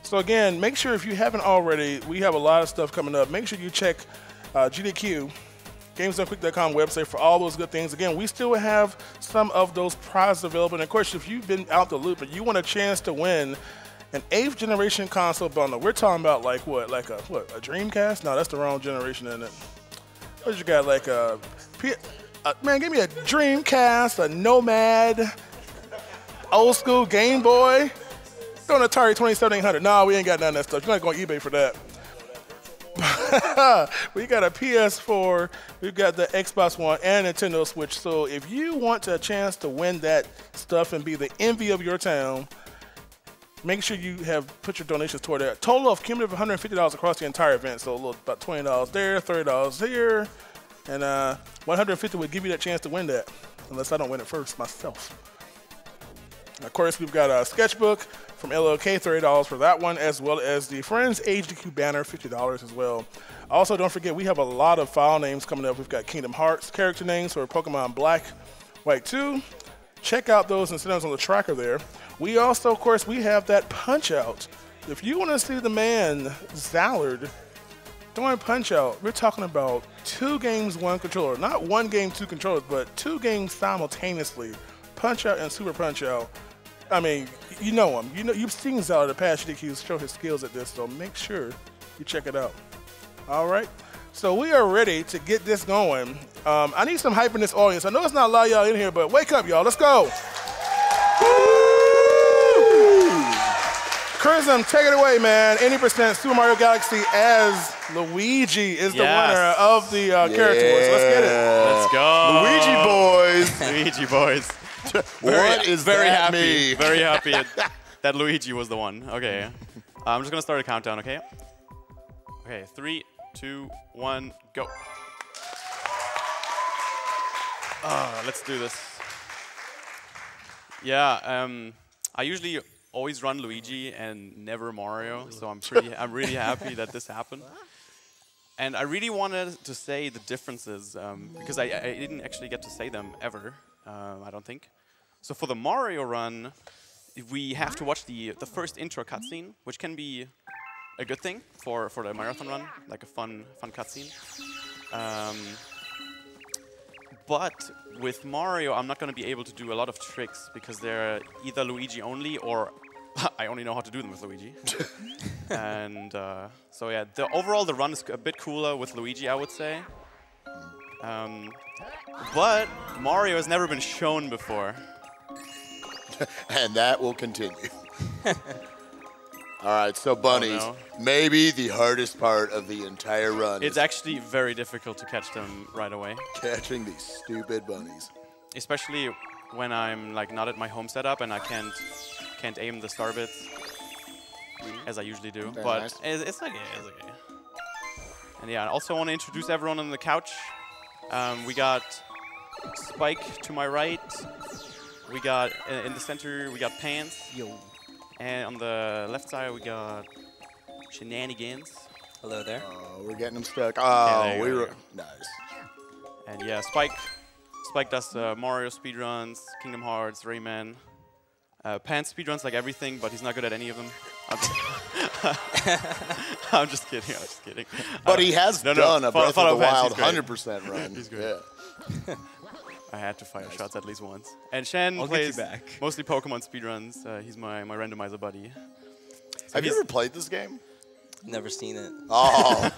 [SPEAKER 9] So again, make sure if you haven't already, we have a lot of stuff coming up. Make sure you check GDQ, GamesDoneQuick.com website for all those good things. Again, we still have some of those prizes available. And of course, if you've been out the loop and you want a chance to win an 8th generation console bundle, we're talking about like what? Like a Dreamcast? No, that's the wrong generation, isn't it? What you got? Like a man, give me a Dreamcast, a Nomad, old school Game Boy. Go on Atari 2700. No, we ain't got none of that stuff. You're not going to eBay for that. We got a PS4, we've got the Xbox One, and Nintendo Switch. So if you want a chance to win that stuff and be the envy of your town, make sure you have put your donations toward that. Total of cumulative $150 across the entire event. So a little, about $20 there, $30 here, and $150 would give you that chance to win that, unless I don't win it first myself. And of course, we've got a sketchbook from LLK, $30 for that one, as well as the Friends AGDQ banner, $50 as well. Also, don't forget, we have a lot of file names coming up. We've got Kingdom Hearts character names for Pokemon Black, White 2. Check out those incentives on the tracker there. We also, of course, we have that Punch-Out. If you want to see the man, Zallard, doing Punch-Out, we're talking about 2 games, 1 controller. Not 1 game, 2 controllers, but 2 games simultaneously. Punch-Out and Super Punch-Out. I mean, you know him. You know, you've seen Zallard in the past. GDQ show his skills at this, so make sure you check it out. All right. So we are ready to get this going. I need some hype in this audience. I know it's not a lot of y'all in here, but wake up, y'all. Let's go. Chrism, take it away, man. 80% Super Mario Galaxy as Luigi is the winner of the character board. So let's get it.
[SPEAKER 10] Let's go.
[SPEAKER 11] Luigi boys.
[SPEAKER 10] Luigi boys. What is
[SPEAKER 11] very
[SPEAKER 10] that
[SPEAKER 11] happy.
[SPEAKER 10] mean?
[SPEAKER 11] Very happy that Luigi was the one. Okay. I'm just going to start a countdown, okay? Okay, 3, 2, 1, go. Let's do this. Yeah, I usually always run Luigi and never Mario, so I'm really happy that this happened. And I really wanted to say the differences because I didn't actually get to say them ever, I don't think. So for the Mario run, we have to watch the first intro cutscene, which can be a good thing for the marathon run, like a fun cutscene. But with Mario, I'm not going to be able to do a lot of tricks because they're either Luigi only or I only know how to do them with Luigi. And so yeah, overall the run is a bit cooler with Luigi, I would say. But Mario has never been shown before.
[SPEAKER 10] And that will continue. All right, so bunnies, maybe the hardest part of the entire run.
[SPEAKER 11] It's actually very difficult to catch them right away.
[SPEAKER 10] Catching these stupid bunnies.
[SPEAKER 11] Especially when I'm like not at my home setup and I can't aim the star bits as I usually do.
[SPEAKER 10] Very
[SPEAKER 11] but
[SPEAKER 10] nice.
[SPEAKER 11] it's okay, it's okay. And yeah, I also want to introduce everyone on the couch. We got Spike to my right. We got in the center, we got Pants.
[SPEAKER 12] Yo.
[SPEAKER 11] And on the left side, we got Shenanigans.
[SPEAKER 12] Hello there.
[SPEAKER 10] Oh, we're getting them stuck.
[SPEAKER 11] Okay,
[SPEAKER 10] Oh, we were
[SPEAKER 11] go.
[SPEAKER 10] nice.
[SPEAKER 11] And yeah, Spike does Mario speedruns, Kingdom Hearts, Rayman. Pan speedruns like everything, but he's not good at any of them. I'm just kidding. I'm just kidding.
[SPEAKER 10] But he has done a Breath of the Wild 100% run.
[SPEAKER 11] He's great.
[SPEAKER 10] Yeah.
[SPEAKER 11] I had to fire shots at least once. And Shen plays mostly Pokemon speedruns. He's my randomizer buddy. So
[SPEAKER 10] Have you ever played this game?
[SPEAKER 12] Never seen it.
[SPEAKER 10] Oh.